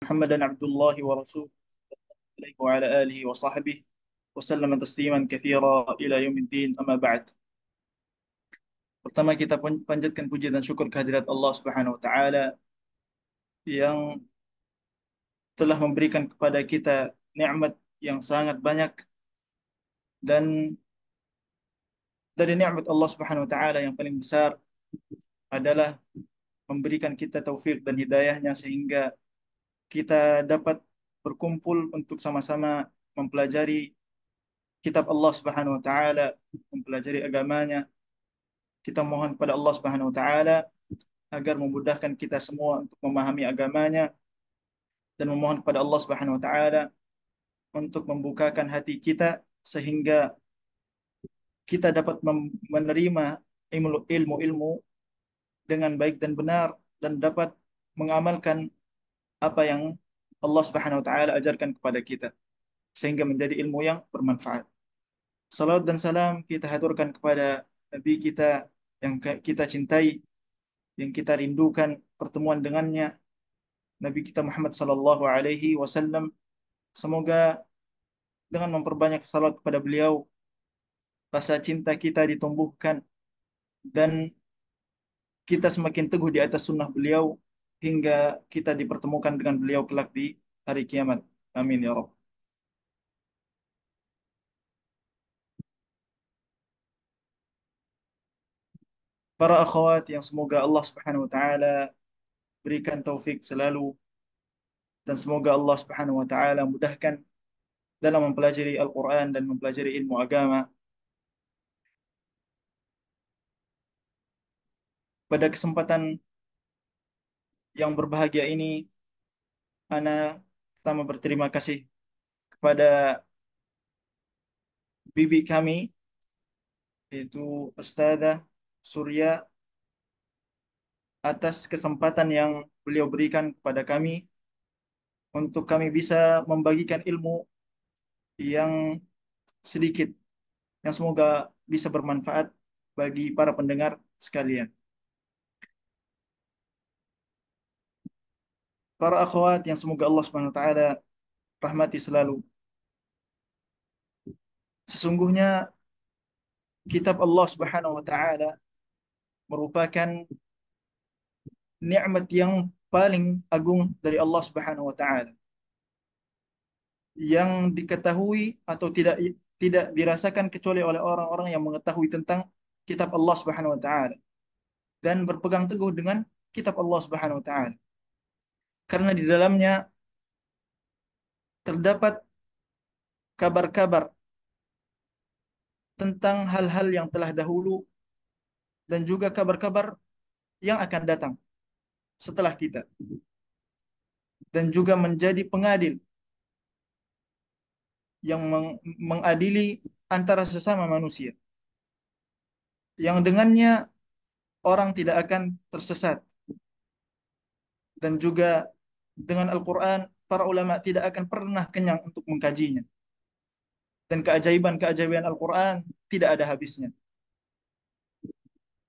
محمدا عبد الله ورسوله عليه وعلى آله وصحبه وسلم تسليما كثيرا إلى يوم الدين أما بعد. Pertama kita panjatkan puji dan syukur kehadirat Allah Subhanahu wa taala yang telah memberikan kepada kita nikmat yang sangat banyak, dan dari nikmat Allah Subhanahu wa taala yang paling besar adalah memberikan kita taufik dan hidayahnya sehingga kita dapat berkumpul untuk sama-sama mempelajari kitab Allah Subhanahu wa taala, mempelajari agamanya. Kita mohon kepada Allah Subhanahu wa taala agar memudahkan kita semua untuk memahami agamanya, dan memohon kepada Allah Subhanahu wa taala untuk membukakan hati kita sehingga kita dapat menerima ilmu-ilmu dengan baik dan benar, dan dapat mengamalkan apa yang Allah Subhanahu wa taala ajarkan kepada kita sehingga menjadi ilmu yang bermanfaat. Salawat dan salam kita haturkan kepada Nabi kita yang kita cintai, yang kita rindukan pertemuan dengannya, Nabi kita Muhammad sallallahu alaihi wasallam. Semoga dengan memperbanyak salat kepada beliau, rasa cinta kita ditumbuhkan dan kita semakin teguh di atas sunnah beliau hingga kita dipertemukan dengan beliau kelak di hari kiamat. Amin ya Rabb. Para akhwat yang semoga Allah Subhanahu wa taala berikan taufik selalu, dan semoga Allah Subhanahu wa taala mudahkan dalam mempelajari Al-Qur'an dan mempelajari ilmu agama. Pada kesempatan yang berbahagia ini, ana pertama berterima kasih kepada bibi kami, yaitu Ustazah Surya, atas kesempatan yang beliau berikan kepada kami untuk kami bisa membagikan ilmu yang sedikit, yang semoga bisa bermanfaat bagi para pendengar sekalian. Para akhwat yang semoga Allah Subhanahu wa taala rahmati selalu. Sesungguhnya kitab Allah Subhanahu wa taala merupakan nikmat yang paling agung dari Allah Subhanahu wa taala, yang diketahui atau tidak tidak dirasakan kecuali oleh orang-orang yang mengetahui tentang kitab Allah Subhanahu wa taala dan berpegang teguh dengan kitab Allah Subhanahu wa taala. Karena di dalamnya terdapat kabar-kabar tentang hal-hal yang telah dahulu dan juga kabar-kabar yang akan datang setelah kita, dan juga menjadi pengadil yang mengadili antara sesama manusia, yang dengannya orang tidak akan tersesat, dan juga dengan Al-Quran para ulama tidak akan pernah kenyang untuk mengkajinya, dan keajaiban-keajaiban Al-Quran tidak ada habisnya.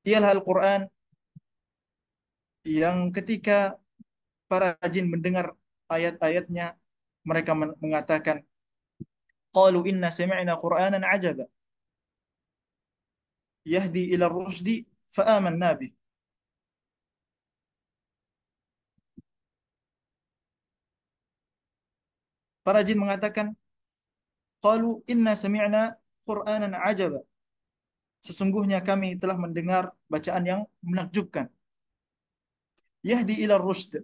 Ialah Al-Quran yang ketika para jin mendengar ayat-ayatnya, mereka mengatakan, qalu inna sami'na Qur'anan ajaba yahdi ila rusdi fa amanna bih. Para jin mengatakan, qalu inna sami'na Qur'anan ajaba, sesungguhnya kami telah mendengar bacaan yang menakjubkan, yahdi ila rusd,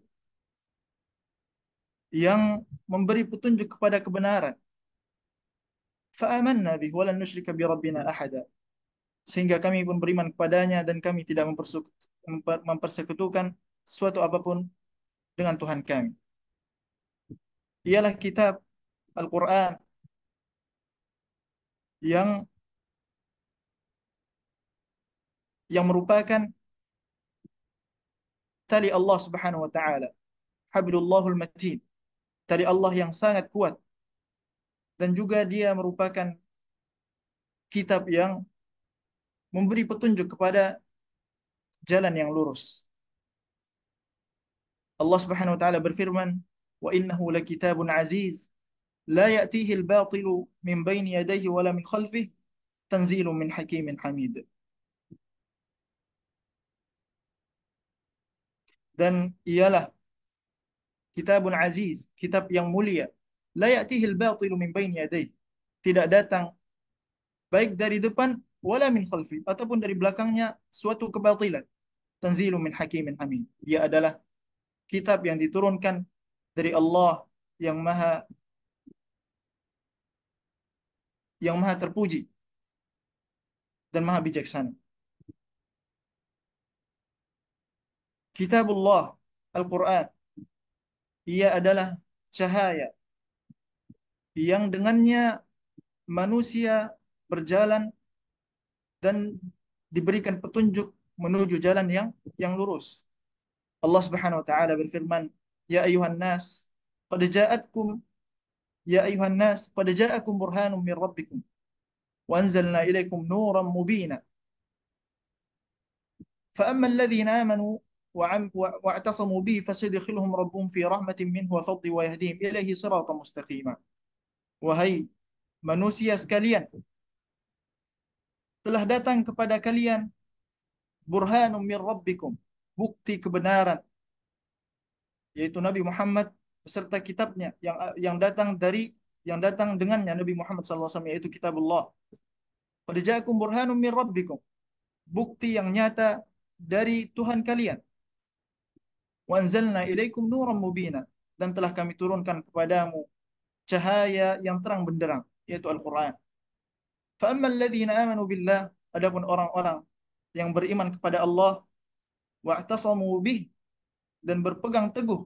yang memberi petunjuk kepada kebenaran, fa amanna bih wa lan nusyrika bi rabbina ahada, sehingga kami pun beriman kepadanya dan kami tidak mempersekutukan suatu apapun dengan Tuhan kami. Ialah kitab Al-Quran yang merupakan tali Allah Subhanahu wa taala, hablullahul matin, tali Allah yang sangat kuat, dan juga dia merupakan kitab yang memberi petunjuk kepada jalan yang lurus. Allah Subhanahu wa taala berfirman, wa innahu lakitabun aziz la ya'tihi al-batilu min baini yadayhi wala min khalfihi tanzilun min hakimin hamid. Dan ialah kitabun aziz, kitab yang mulia. La ya'tihi al-batilu min baini yadayhi. Tidak datang baik dari depan wala min khalfi ataupun dari belakangnya suatu kebatilan. Tanzilun min hakimin hamid. Dia adalah kitab yang diturunkan dari Allah yang maha terpuji dan maha bijaksana. Kitabullah Al-Quran, ia adalah cahaya yang dengannya manusia berjalan dan diberikan petunjuk menuju jalan yang lurus. Allah Subhanahu wa taala berfirman, "Ya ayuhan nas, qad ja'atkum ya ayuhan nas, qad ja'akum burhanun min rabbikum wa anzalna ilaikum nuran mubina. فأما الذين آمنوا واعتصموا به فسيدخلهم ربهم في رحمة منه وفضل ويهديهم إليه صراطا مستقيما." Wahai manusia sekalian, telah datang kepada kalian burhanum min rabbikum, bukti kebenaran, yaitu Nabi Muhammad beserta kitabnya yang datang dengannya Nabi Muhammad SAW, yaitu kitabullah. Qad ja'akum burhanum min rabbikum, bukti yang nyata dari Tuhan kalian. Wa anzalna ilaikum nuran mubina, dan telah kami turunkan kepadamu cahaya yang terang benderang, yaitu Al-Quran. Fa ammal ladzina amanu billah, adapun orang-orang yang beriman kepada Allah, wa'tasamu bih, dan berpegang teguh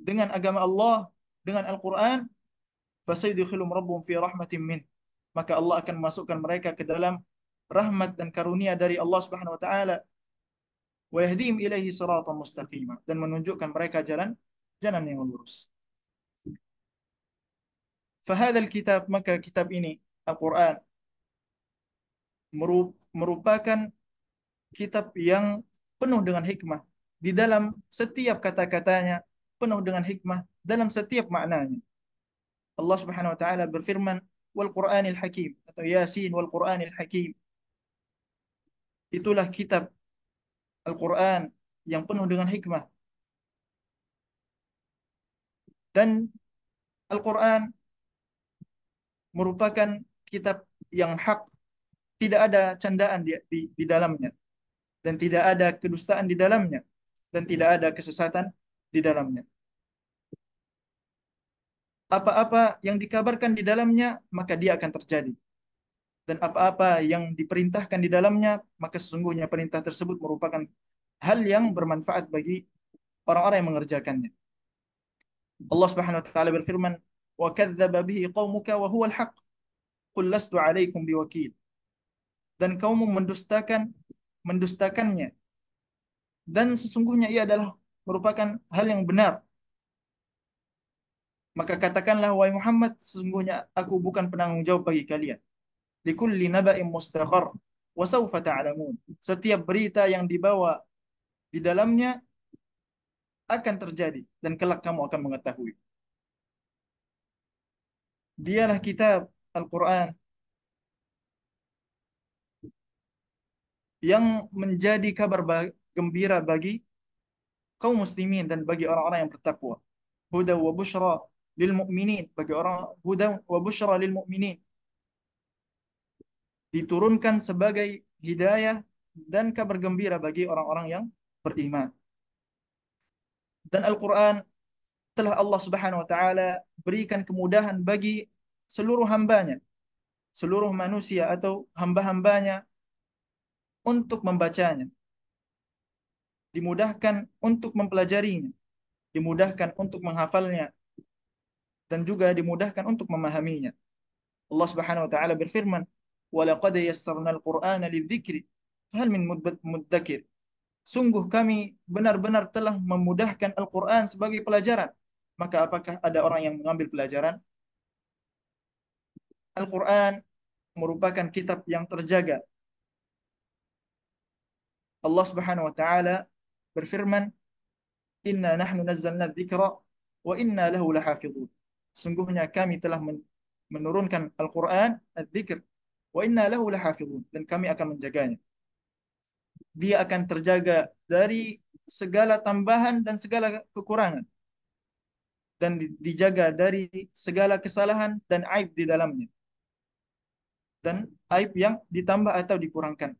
dengan agama Allah, dengan Al-Quran, fasayudkhiluhum rabbuhum fi rahmatin min, maka Allah akan memasukkan mereka ke dalam rahmat dan karunia dari Allah Subhanahu wa taala, wa yahdihim ilaihi siratan mustaqima, dan menunjukkan mereka jalan yang lurus. Fahadzal kitab, maka kitab ini Al-Quran merupakan kitab yang penuh dengan hikmah di dalam setiap kata-katanya, penuh dengan hikmah dalam setiap maknanya. Allah Subhanahu wa taala berfirman, "Wal Qur'anil Hakim," atau Yasin wal Qur'anil Hakim. Itulah kitab Al-Qur'an yang penuh dengan hikmah. Dan Al-Qur'an merupakan kitab yang hak, tidak ada candaan di dalamnya, dan tidak ada kedustaan di dalamnya, dan tidak ada kesesatan di dalamnya. Apa-apa yang dikabarkan di dalamnya, maka dia akan terjadi. Dan apa-apa yang diperintahkan di dalamnya, maka sesungguhnya perintah tersebut merupakan hal yang bermanfaat bagi orang-orang yang mengerjakannya. Allah Subhanahu wa taala berfirman, "Wa kadzdzaba bihi qaumuka wa huwal haqq, qul lastu 'alaikum biwakil." Dan kaummu mendustakannya, dan sesungguhnya ia adalah merupakan hal yang benar. Maka katakanlah, wahai Muhammad, sesungguhnya aku bukan penanggung jawab bagi kalian. Likulli naba'in mustaqar wa sawfa ta'lamun. Setiap berita yang dibawa di dalamnya akan terjadi dan kelak kamu akan mengetahui. Dialah kitab Al-Quran yang menjadi kabar gembira bagi kaum muslimin dan bagi orang-orang yang bertakwa. Huda wa bushra lil mu'minin, bagi orang huda wa bushra lil mu'minin, diturunkan sebagai hidayah dan kabar gembira bagi orang-orang yang beriman. Dan Al-Quran telah Allah Subhanahu wa taala berikan kemudahan bagi seluruh hambanya, seluruh manusia atau hamba-hambanya untuk membacanya, dimudahkan untuk mempelajarinya, dimudahkan untuk menghafalnya, dan juga dimudahkan untuk memahaminya. Allah Subhanahu wa taala berfirman, "Wa laqad yassarnal Qur'ana lidzikri fahal min muddakir." Sungguh kami benar-benar telah memudahkan Al-Quran sebagai pelajaran. Maka apakah ada orang yang mengambil pelajaran? Al-Quran merupakan kitab yang terjaga. Allah Subhanahu wa taala berfirman, "Inna nahnu nazzalna dzikra wa inna lahu lahafidhun. Sungguhnya kami telah menurunkan Al-Quran, Al-Dzikr, wa inna lahu lahafidhun, dan kami akan menjaganya. Dia akan terjaga dari segala tambahan dan segala kekurangan, dan dijaga dari segala kesalahan dan aib di dalamnya, dan aib yang ditambah atau dikurangkan.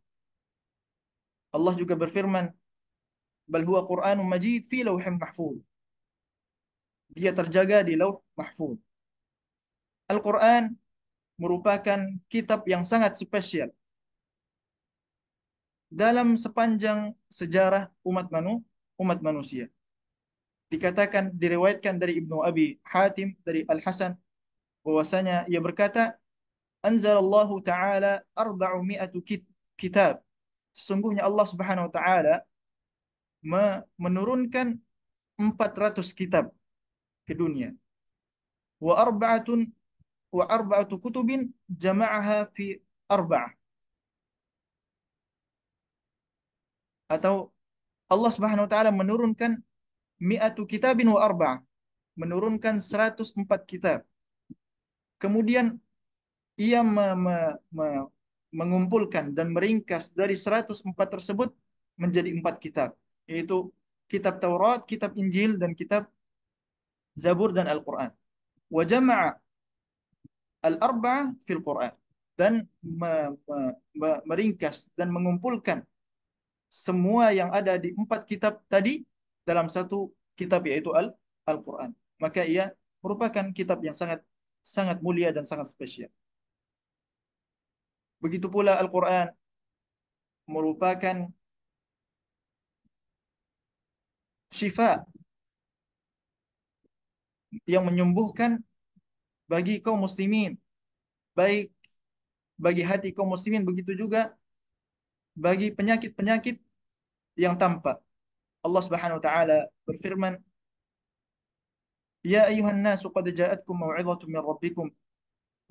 Allah juga berfirman, bal huwa Qur'anun majid fi lauhin mahfuz. Dia terjaga di lauh mahfuz. Al-Quran merupakan kitab yang sangat spesial dalam sepanjang sejarah umat manusia. Dikatakan, diriwayatkan dari Ibnu Abi Hatim dari Al-Hasan bahwasanya ia berkata, anzalallahu ta'ala arba'umi'atu kitab. Sesungguhnya Allah Subhanahu wa taala menurunkan 400 kitab ke dunia. Wa arba'atun wa arba'atu kutubin jama'aha fi arba'ah. Atau Allah Subhanahu wa taala menurunkan mi'atu kitabin wa arba'ah, menurunkan 104 kitab. Kemudian ia mengumpulkan dan meringkas dari 104 tersebut menjadi 4 kitab, yaitu kitab Taurat, kitab Injil, dan kitab Zabur dan Al-Quran. Wa jama'a al-arba'ah fil Quran, dan meringkas dan mengumpulkan semua yang ada di 4 kitab tadi dalam satu kitab, yaitu Al-Quran. Maka ia merupakan kitab yang sangat sangat mulia dan sangat spesial. Begitu pula Al-Quran merupakan syifa yang menyembuhkan bagi kaum muslimin, baik bagi hati kaum muslimin, begitu juga bagi penyakit-penyakit yang tampak. Allah Subhanahu wa taala berfirman, "Ya ayuhan nasu qad ja'atkum mau'izatun min rabbikum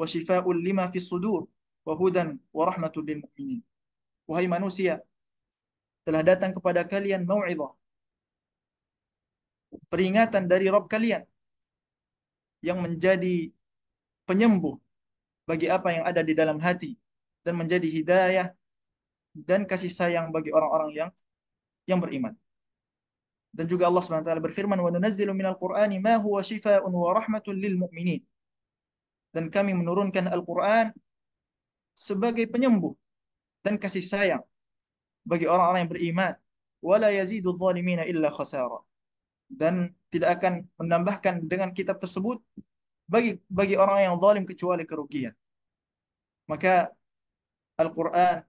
wa shifaa'un lima fis sudur wa hudan wa rahmatun lil mu'minin." Wahai manusia, telah datang kepada kalian mau'izah, peringatan dari Rabb kalian yang menjadi penyembuh bagi apa yang ada di dalam hati, dan menjadi hidayah dan kasih sayang bagi orang-orang yang beriman. Dan juga Allah Subhanahu wa taala berfirman, "Wa nunazzilu minal Qur'ani ma huwa shifaa'un wa rahmatun lil mu'minin." Dan kami menurunkan Al-Qur'an sebagai penyembuh dan kasih sayang bagi orang-orang yang beriman. Wala yazidu adh-dhalimina illa khasara. Dan tidak akan menambahkan dengan kitab tersebut bagi orang yang zalim kecuali kerugian. Maka Al-Qur'an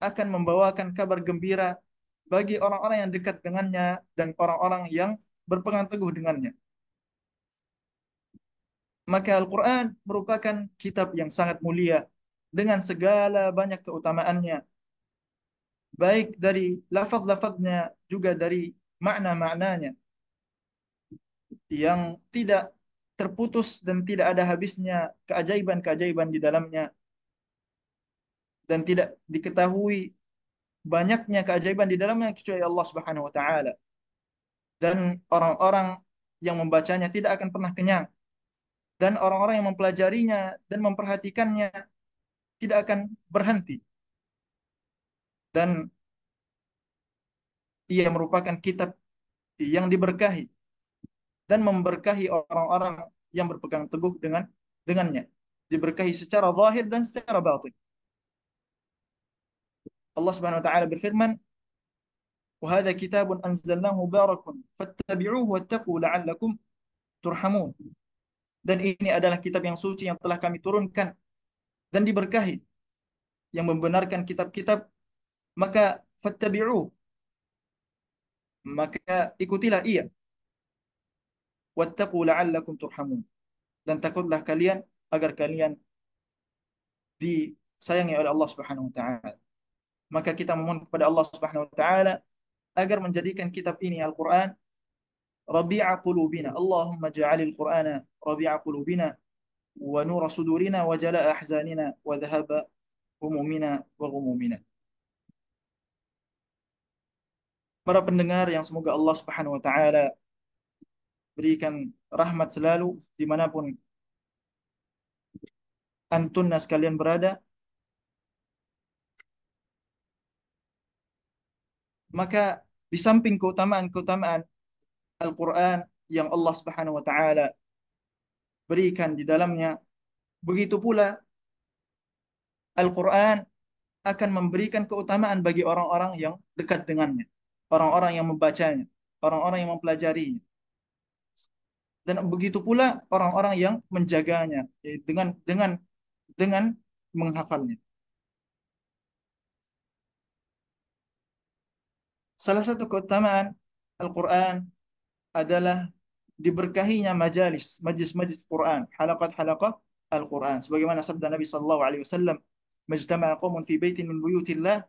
akan membawakan kabar gembira bagi orang-orang yang dekat dengannya dan orang-orang yang berpegang teguh dengannya. Maka Al-Quran merupakan kitab yang sangat mulia dengan segala banyak keutamaannya, baik dari lafaz-lafaznya juga dari makna-maknanya yang tidak terputus dan tidak ada habisnya keajaiban-keajaiban di dalamnya, dan tidak diketahui banyaknya keajaiban di dalamnya kecuali Allah Subhanahu wa taala. Dan orang-orang yang membacanya tidak akan pernah kenyang, dan orang-orang yang mempelajarinya dan memperhatikannya tidak akan berhenti. Dan ia merupakan kitab yang diberkahi dan memberkahi orang-orang yang berpegang teguh dengannya. Diberkahi secara zahir dan secara batin. Allah Subhanahu wa taala berfirman, "Wa hadza kitabun anzalnahu mubarakun fattabi'uhu wattaqu la'allakum turhamun." Dan ini adalah kitab yang suci yang telah kami turunkan dan diberkahi, yang membenarkan kitab-kitab, maka fattabi'uhu, maka ikutilah ia, wattaqu la'allakum turhamun, dan takutlah kalian agar kalian disayangi oleh Allah Subhanahu wa taala. Maka kita memohon kepada Allah Subhanahu wa taala agar menjadikan kitab ini Al-Qur'an rabi'a qulubina. Allahumma ja'alil Qur'ana rabi'a qulubina wa nura sudurina wa jala'a ahzanina wa dhahaba humumina wa ghumumina. Para pendengar yang semoga Allah Subhanahu wa taala berikan rahmat selalu dimanapun antunna sekalian berada. Maka di samping keutamaan-keutamaan Al-Quran yang Allah Subhanahu wa Ta'ala berikan di dalamnya, begitu pula Al-Quran akan memberikan keutamaan bagi orang-orang yang dekat dengannya, orang-orang yang membacanya, orang-orang yang mempelajarinya, dan begitu pula orang-orang yang menjaganya dengan menghafalnya. Salah satu keutamaan Al-Quran adalah diberkahinya majlis-majlis Quran, halakat-halakat Al-Quran. Sebagaimana sabda Nabi sallallahu alaihi wasallam, "Majtama'a qaumun fi baitin min buyutillah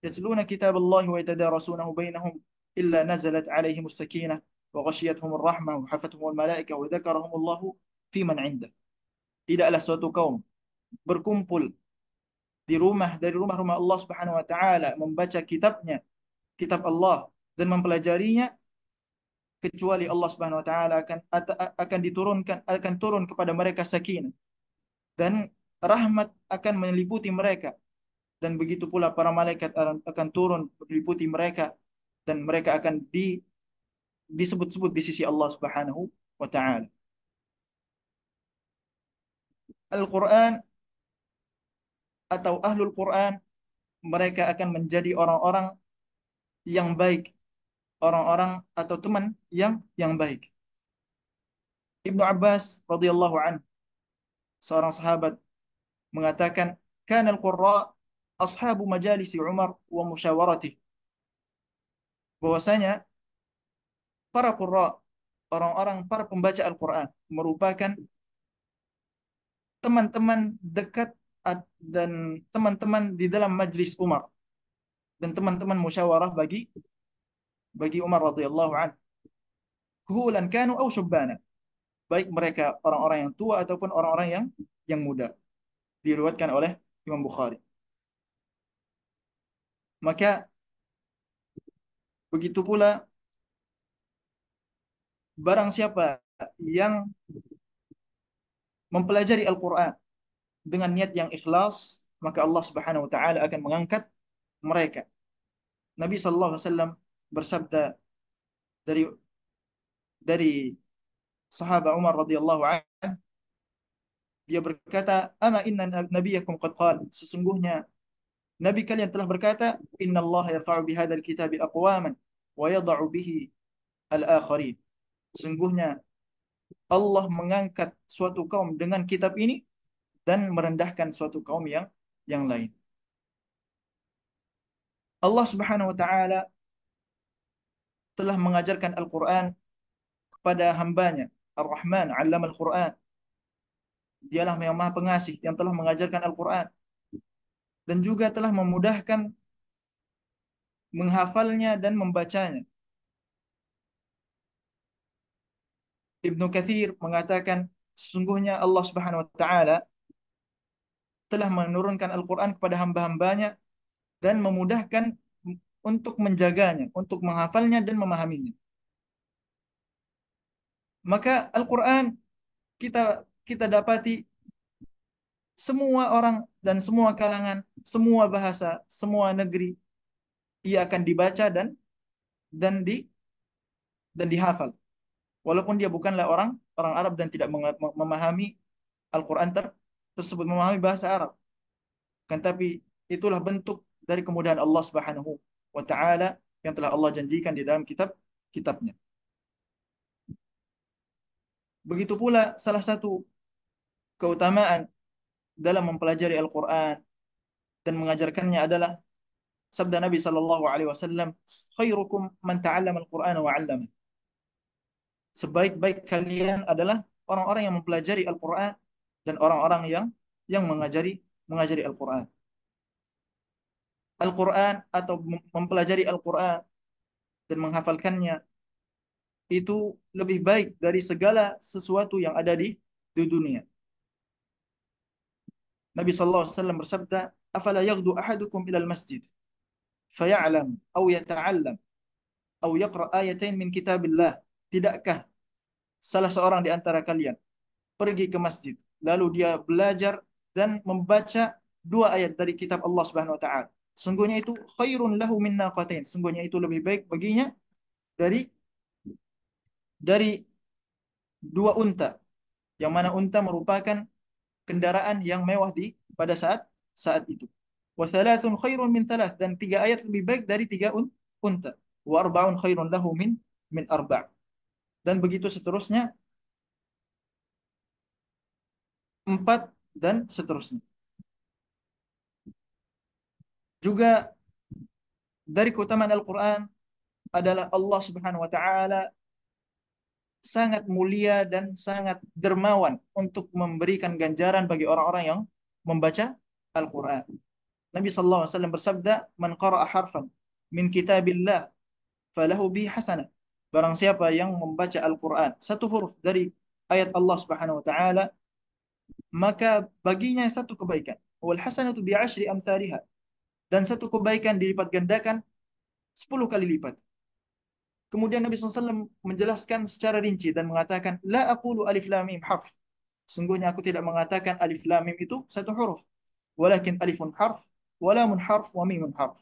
yatluna kitaballahi wa yatadarasunahu bainahum illa nazalat alaihim as-sakinah wa ghashiyatuhum ar-rahmah wa hafathum al-malaikah wa dzakarahumullahu fi man 'indah." Tidaklah suatu kaum berkumpul di rumah dari rumah-rumah Allah Subhanahu wa taala membaca kitabnya, kitab Allah, dan mempelajarinya, kecuali Allah Subhanahu wa taala akan turun kepada mereka sakinah dan rahmat akan meliputi mereka, dan begitu pula para malaikat akan turun meliputi mereka, dan mereka akan disebut-sebut di sisi Allah Subhanahu wa taala. Al-Qur'an atau ahlul Qur'an, mereka akan menjadi orang-orang yang baik, orang-orang atau teman yang baik. Ibnu Abbas radhiyallahu anhu, seorang sahabat, mengatakan, "Kana al-qurra ashabu majalisi Umar wa musyawaratih." Bahwasanya para qurra, orang-orang para pembaca Al-Qur'an, merupakan teman-teman dekat dan teman-teman di dalam majlis Umar, dan teman-teman musyawarah bagi Umar radhiyallahu anhu. Kuhulan kanu au syubbana, baik mereka orang-orang yang tua ataupun orang-orang yang muda. Diriwayatkan oleh Imam Bukhari. Maka begitu pula barang siapa yang mempelajari Al-Quran dengan niat yang ikhlas, maka Allah Subhanahu wa taala akan mengangkat mereka. Nabi sallallahu alaihi wasallam bersabda dari sahabat Umar radhiyallahu anhu, dia berkata, "Ama inna nabiyakum qad qala." Sesungguhnya nabi kalian telah berkata, "Inna Allah yarfa'u bihadzal kitabi aqwaman wa yadh'u bihi al-akharin." Sesungguhnya Allah mengangkat suatu kaum dengan kitab ini dan merendahkan suatu kaum yang lain. Allah Subhanahu wa taala telah mengajarkan Al-Quran kepada hambanya. Ar-Rahman 'allama Al-Quran. Dialah yang Maha Pengasih yang telah mengajarkan Al-Quran dan juga telah memudahkan menghafalnya dan membacanya. Ibnu Katsir mengatakan, sesungguhnya Allah Subhanahu wa taala telah menurunkan Al-Quran kepada hamba-hambanya dan memudahkan untuk menjaganya, untuk menghafalnya dan memahaminya. Maka Al-Quran kita kita dapati semua orang dan semua kalangan, semua bahasa, semua negeri, ia akan dibaca dan di dan dihafal. Walaupun dia bukanlah orang orang Arab dan tidak memahami Al-Quran tersebut, memahami bahasa Arab. Kan tapi itulah bentuk dari kemudahan Allah Subhanahu wa taala yang telah Allah janjikan di dalam kitabnya. Begitu pula salah satu keutamaan dalam mempelajari Al-Quran dan mengajarkannya adalah sabda Nabi sallallahu alaihi wasallam, "Khairukum man ta'allama al-Qur'ana wa 'allama." Sebaik-baik kalian adalah orang-orang yang mempelajari Al-Qur'an dan orang-orang yang mengajari Al-Qur'an. Al-Qur'an atau mempelajari Al-Qur'an dan menghafalkannya itu lebih baik dari segala sesuatu yang ada di dunia. Nabi sallallahu alaihi wasallam bersabda, "Afala yaghdu ahadukum ila al-masjid faya'lam aw yata'allam aw yaqra ayatain min kitabillah." Tidakkah salah seorang di antara kalian pergi ke masjid, lalu dia belajar dan membaca dua ayat dari kitab Allah Subhanahu wa taala. Sungguhnya itu khairun lahu min naqatain. Sungguhnya itu lebih baik baginya dari dari dua unta, yang mana unta merupakan kendaraan yang mewah di pada saat saat itu. Wa thalathun khairun min thalath, dan tiga ayat lebih baik dari tiga unta. Wa arba'un khairun lahu min arba'. Dan begitu seterusnya, empat dan seterusnya. Juga dari keutamaan Al-Quran adalah Allah Subhanahu wa taala sangat mulia dan sangat dermawan untuk memberikan ganjaran bagi orang-orang yang membaca Al-Quran. Nabi sallallahu alaihi wasallam bersabda, "Man qara'a harfan min kitabillah falahu bi hasanah." Barang siapa yang membaca Al-Quran satu huruf dari ayat Allah Subhanahu wa taala, maka baginya satu kebaikan. Wal hasanatu bi asyri amsalihha. Dan satu kebaikan dilipat gandakan 10 kali lipat. Kemudian Nabi SAW menjelaskan secara rinci dan mengatakan, La aqulu alif lam mim harf. Sungguhnya aku tidak mengatakan alif lam mim itu satu huruf. Walakin alifun harf, walamun harf, wa mimun harf.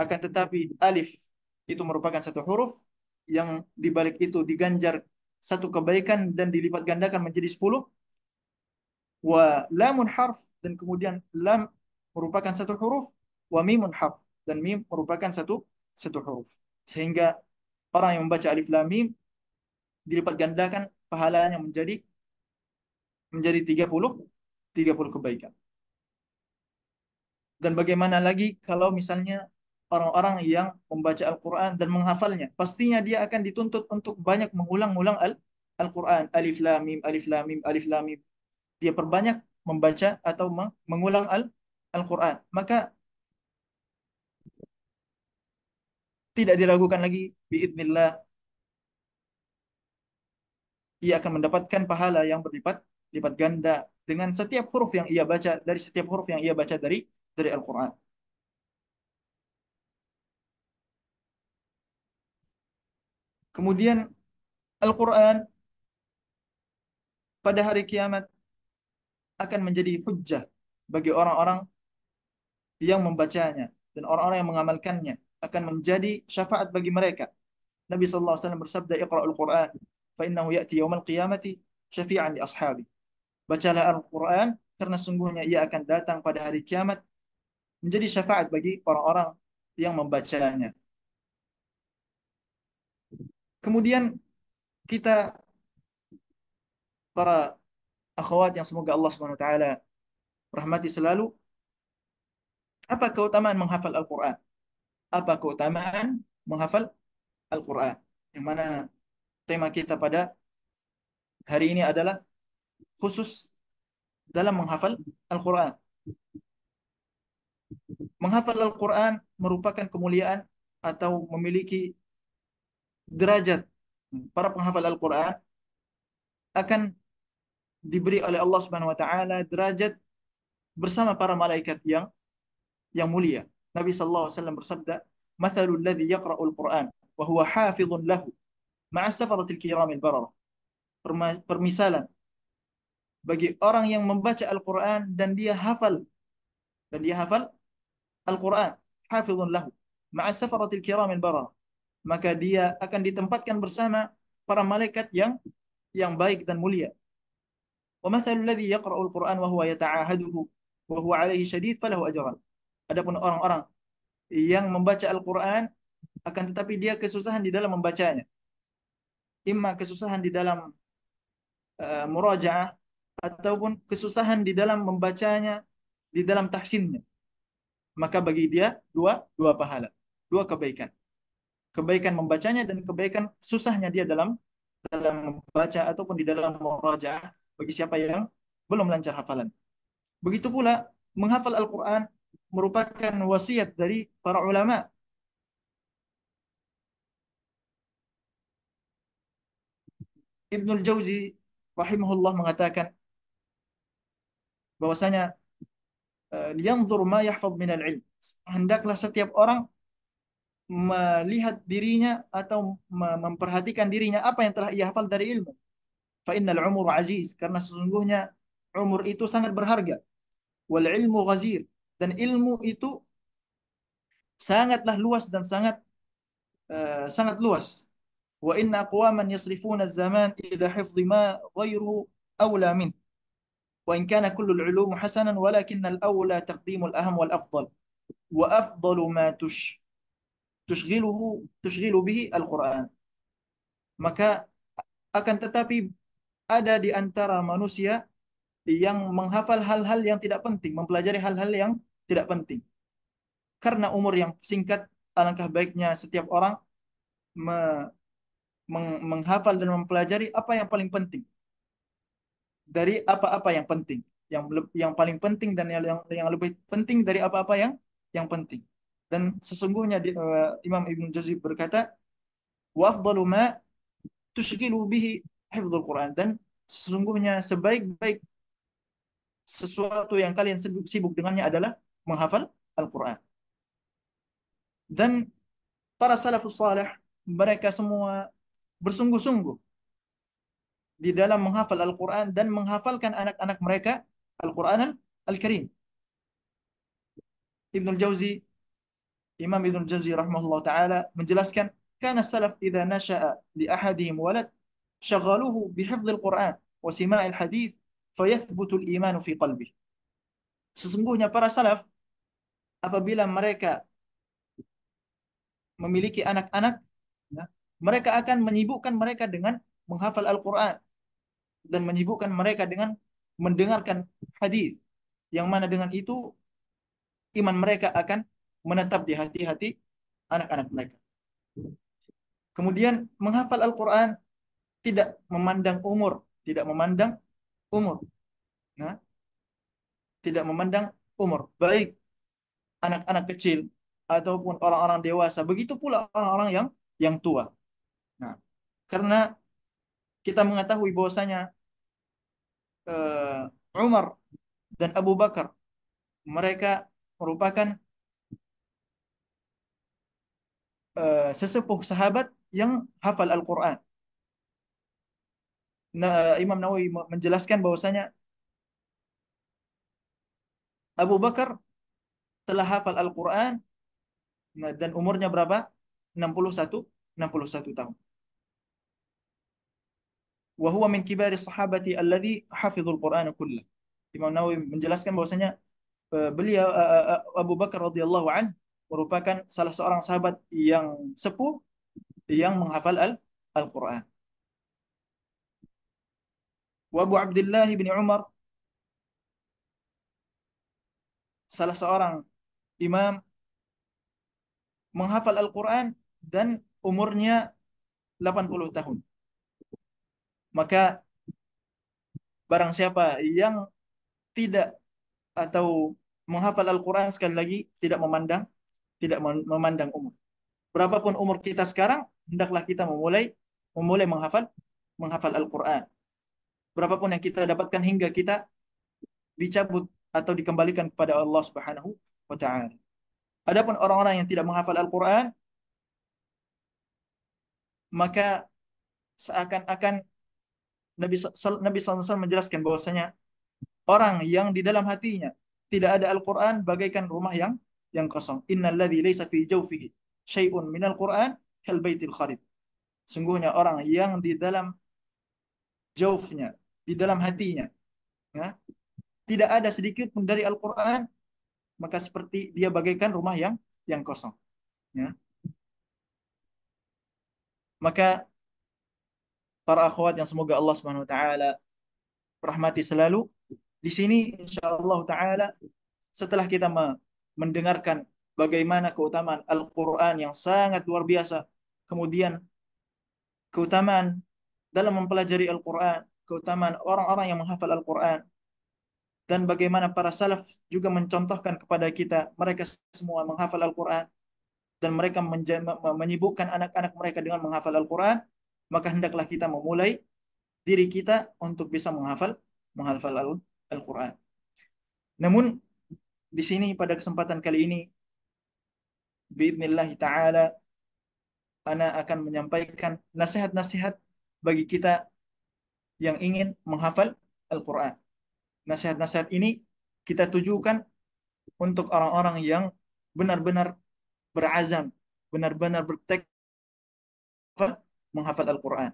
Akan tetapi alif itu merupakan satu huruf yang dibalik itu diganjar satu kebaikan dan dilipat gandakan menjadi 10. Wa lamun harf, dan kemudian lam merupakan satu huruf, wa mimun harf, dan mim merupakan satu huruf. Sehingga orang yang membaca alif lam mim dilipat gandakan pahalanya menjadi 30 kebaikan. Dan bagaimana lagi kalau misalnya orang-orang yang membaca Al-Quran dan menghafalnya, pastinya dia akan dituntut untuk banyak mengulang-ulang Al-Quran. Alif lam mim, alif lam mim, alif lam mim. Dia perbanyak membaca atau mengulang Al-Quran. Maka tidak diragukan lagi, biidznillah, ia akan mendapatkan pahala yang lipat ganda dengan setiap huruf yang ia baca, dari setiap huruf yang ia baca dari Al-Quran. Kemudian Al-Quran pada hari kiamat akan menjadi hujjah bagi orang-orang yang membacanya, dan orang-orang yang mengamalkannya akan menjadi syafaat bagi mereka. Nabi sallallahu alaihi wasallam bersabda, "Iqra'ul Qur'an fa innahu ya'ti yaumal qiyamati syafi'an li ashabi." Bacalah Al-Qur'an karena sungguhnya ia akan datang pada hari kiamat menjadi syafaat bagi orang-orang yang membacanya. Kemudian kita, para akhwat yang semoga Allah Subhanahu wa taala rahmati selalu, apa keutamaan menghafal Al-Qur'an? Apa keutamaan menghafal Al-Quran? Yang mana tema kita pada hari ini adalah khusus dalam menghafal Al-Quran. Menghafal Al-Quran merupakan kemuliaan atau memiliki derajat. Para penghafal Al-Quran akan diberi oleh Allah Subhanahu wa taala derajat bersama para malaikat yang mulia. Nabi sallallahu alaihi wasallam bersabda, "Mathalul ladzi yaqra'ul Quran wa huwa hafizun lahu ma'a safaratil kiramil bararah." Permisalan bagi orang yang membaca Al-Quran dan dia hafal Al-Quran, hafizun lahu ma'a safaratil kiramil bararah, maka dia akan ditempatkan bersama para malaikat yang baik dan mulia. Wa mathalul ladzi yaqra'ul Quran wa huwa yata'ahaduhu wa huwa 'alaihi syadid falahu ajran. Adapun orang-orang yang membaca Al-Quran akan tetapi dia kesusahan di dalam membacanya, imma kesusahan di dalam murajaah, ataupun kesusahan di dalam membacanya, di dalam tahsinnya, maka bagi dia dua dua pahala, dua kebaikan. Kebaikan membacanya dan kebaikan susahnya dia dalam membaca ataupun di dalam murajaah bagi siapa yang belum lancar hafalan. Begitu pula menghafal Al-Quran merupakan wasiat dari para ulama. Ibnul Jauzi rahimahullah mengatakan bahwasanya yanzur ma yahfaz minal ilm. Hendaklah setiap orang melihat dirinya atau memperhatikan dirinya apa yang telah ia hafal dari ilmu. Fa innal umur aziz, karena sesungguhnya umur itu sangat berharga. Wal ilmu ghazir, dan ilmu itu sangatlah luas dan sangat luas. Wa inna aqwaman yasrifuna az-zaman ila hifdhi ma ghayruhu awla min. Wa in kana kullu al-ulum hasanan walakin al-awla taqdim al-aham wal-afdal. Wa afdalu ma tushghilu bihi Al-Quran. Maka akan tetapi ada di antara manusia yang menghafal hal-hal yang tidak penting, mempelajari hal-hal yang tidak penting. Karena umur yang singkat, alangkah baiknya setiap orang me- menghafal dan mempelajari apa yang paling penting dari apa-apa yang penting, yang paling penting dan yang lebih penting dari apa-apa yang penting. Dan sesungguhnya Imam Ibn Jauzi berkata, wa afdalu ma tushghilu bihi hifdzul Quran, dan sesungguhnya sebaik-baik sesuatu yang kalian sibuk dengannya adalah menghafal Al-Quran. Dan para salafus salih, mereka semua bersungguh-sungguh di dalam menghafal Al-Quran dan menghafalkan anak-anak mereka Al-Quran Al-Karim. Ibnul Jauzi, Imam Ibnul Jauzi rahimahullah ta'ala menjelaskan, kana salaf idha nasha'a li ahadihim walad syaghaluhu bihifdzil Quran wa sima'il hadith fayathbutul imanu fi qalbih. Sesungguhnya para salaf apabila mereka memiliki anak-anak, ya, mereka akan menyibukkan mereka dengan menghafal Al-Quran dan menyibukkan mereka dengan mendengarkan hadis, yang mana dengan itu iman mereka akan menetap di hati-hati anak-anak mereka. Kemudian menghafal Al-Quran tidak memandang umur, tidak memandang umur, nah, tidak memandang umur, baik anak-anak kecil ataupun orang-orang dewasa. Begitu pula orang-orang yang tua. Nah, karena kita mengetahui bahwasanya Umar dan Abu Bakar, mereka merupakan sesepuh sahabat yang hafal Al-Quran. Nah, Imam Nawawi menjelaskan bahwasanya Abu Bakar telah hafal Al-Quran, nah, dan umurnya berapa? 61 tahun. Wa huwa min kibari sahabati alladhi hafizul Quran kullah. Imam Nawawi menjelaskan bahwasanya beliau Abu Bakar radhiyallahu an merupakan salah seorang sahabat yang sepuh yang menghafal Al-Quran. Wa Abu Abdullah bin Umar, salah seorang imam, menghafal Al-Quran dan umurnya 80 tahun. Maka barang siapa yang tidak atau menghafal Al-Quran, sekali lagi tidak memandang umur. Berapapun umur kita sekarang, hendaklah kita memulai menghafal Al-Quran. Berapapun yang kita dapatkan hingga kita dicabut atau dikembalikan kepada Allah Subhanahu wa taala. Adapun orang-orang yang tidak menghafal Al-Quran, maka seakan-akan Nabi SAW menjelaskan bahwasanya orang yang di dalam hatinya tidak ada Al-Quran bagaikan rumah yang kosong. Innalladzi laisa fi jawfihi syai'un minal Quran kal baitil kharib. Sungguhnya orang yang di dalam jawfnya, di dalam hatinya, ya, tidak ada sedikit pun dari Al-Quran, maka seperti dia bagaikan rumah yang kosong. Ya. Maka para akhwat yang semoga Allah Subhanahu wa taala rahmati selalu, di sini insyaallah taala setelah kita mendengarkan bagaimana keutamaan Al-Quran yang sangat luar biasa, kemudian keutamaan dalam mempelajari Al-Quran, keutamaan orang-orang yang menghafal Al-Quran, dan bagaimana para salaf juga mencontohkan kepada kita, mereka semua menghafal Al-Quran, dan mereka menyibukkan anak-anak mereka dengan menghafal Al-Quran, maka hendaklah kita memulai diri kita untuk bisa menghafal Al-Quran. Namun di sini pada kesempatan kali ini Biidznillah ta'ala, ana akan menyampaikan nasihat-nasihat bagi kita yang ingin menghafal Al-Quran. Nasihat-nasihat ini kita tujukan untuk orang-orang yang benar-benar berazam, benar-benar bertekad menghafal Al-Quran.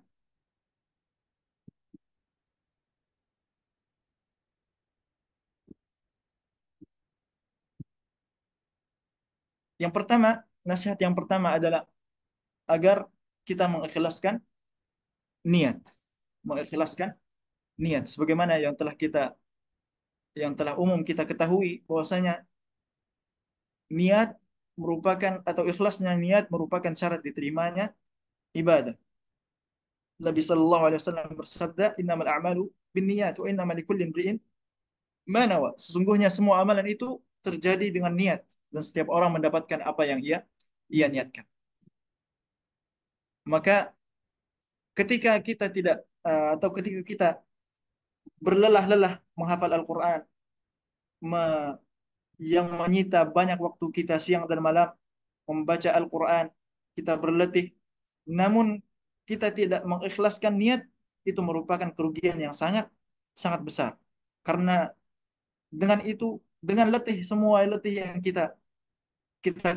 Yang pertama, nasihat yang pertama adalah agar kita mengikhlaskan niat. Mengikhlaskan niat. Sebagaimana yang telah umum kita ketahui bahwasanya niat merupakan atau ikhlasnya niat merupakan syarat diterimanya ibadah. Nabi sallallahu alaihi wasallam bersabda, "Innamal a'malu binniyat wa innamal likulli imri'in ma nawa." Sesungguhnya semua amalan itu terjadi dengan niat dan setiap orang mendapatkan apa yang ia niatkan. Maka ketika kita tidak atau ketika kita berlelah-lelah menghafal Al-Qur'an me- yang menyita banyak waktu kita siang dan malam membaca Al-Quran, kita berletih, namun kita tidak mengikhlaskan niat, itu merupakan kerugian yang sangat sangat besar. Karena dengan itu, dengan letih semua letih yang kita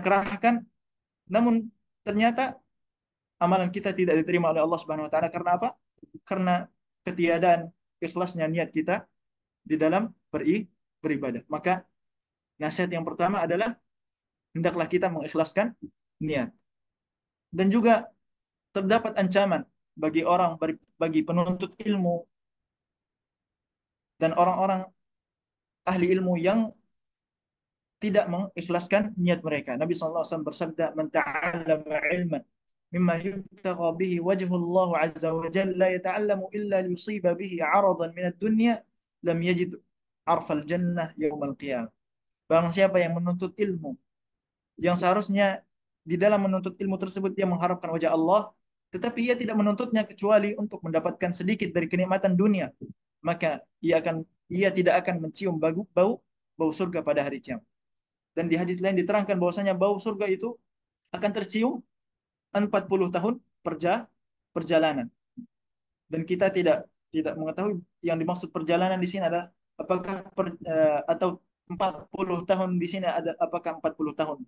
kerahkan, namun ternyata amalan kita tidak diterima oleh Allah Subhanahu Wa Taala. Karena apa? Karena ketiadaan ikhlasnya niat kita di dalam beribadah. Maka nasihat yang pertama adalah hendaklah kita mengikhlaskan niat. Dan juga terdapat ancaman bagi penuntut ilmu dan orang-orang ahli ilmu yang tidak mengikhlaskan niat mereka. Nabi SAW bersabda, "Man ta'allama ilman mimma yubtagha bihi wajhullah azza wa jalla la yata'allamu illa liyusiba bihi 'aradan min ad-dunya lam yajid 'arfal jannah yaumal qiyamah." Barang siapa yang menuntut ilmu yang seharusnya di dalam menuntut ilmu tersebut dia mengharapkan wajah Allah, tetapi ia tidak menuntutnya kecuali untuk mendapatkan sedikit dari kenikmatan dunia, maka ia tidak akan mencium bau surga pada hari kiamat. Dan di hadis lain diterangkan bahwasanya bau surga itu akan tercium 40 tahun perjalanan. Dan kita tidak tidak mengetahui yang dimaksud perjalanan di sini adalah atau 40 tahun di sini ada apakah 40 tahun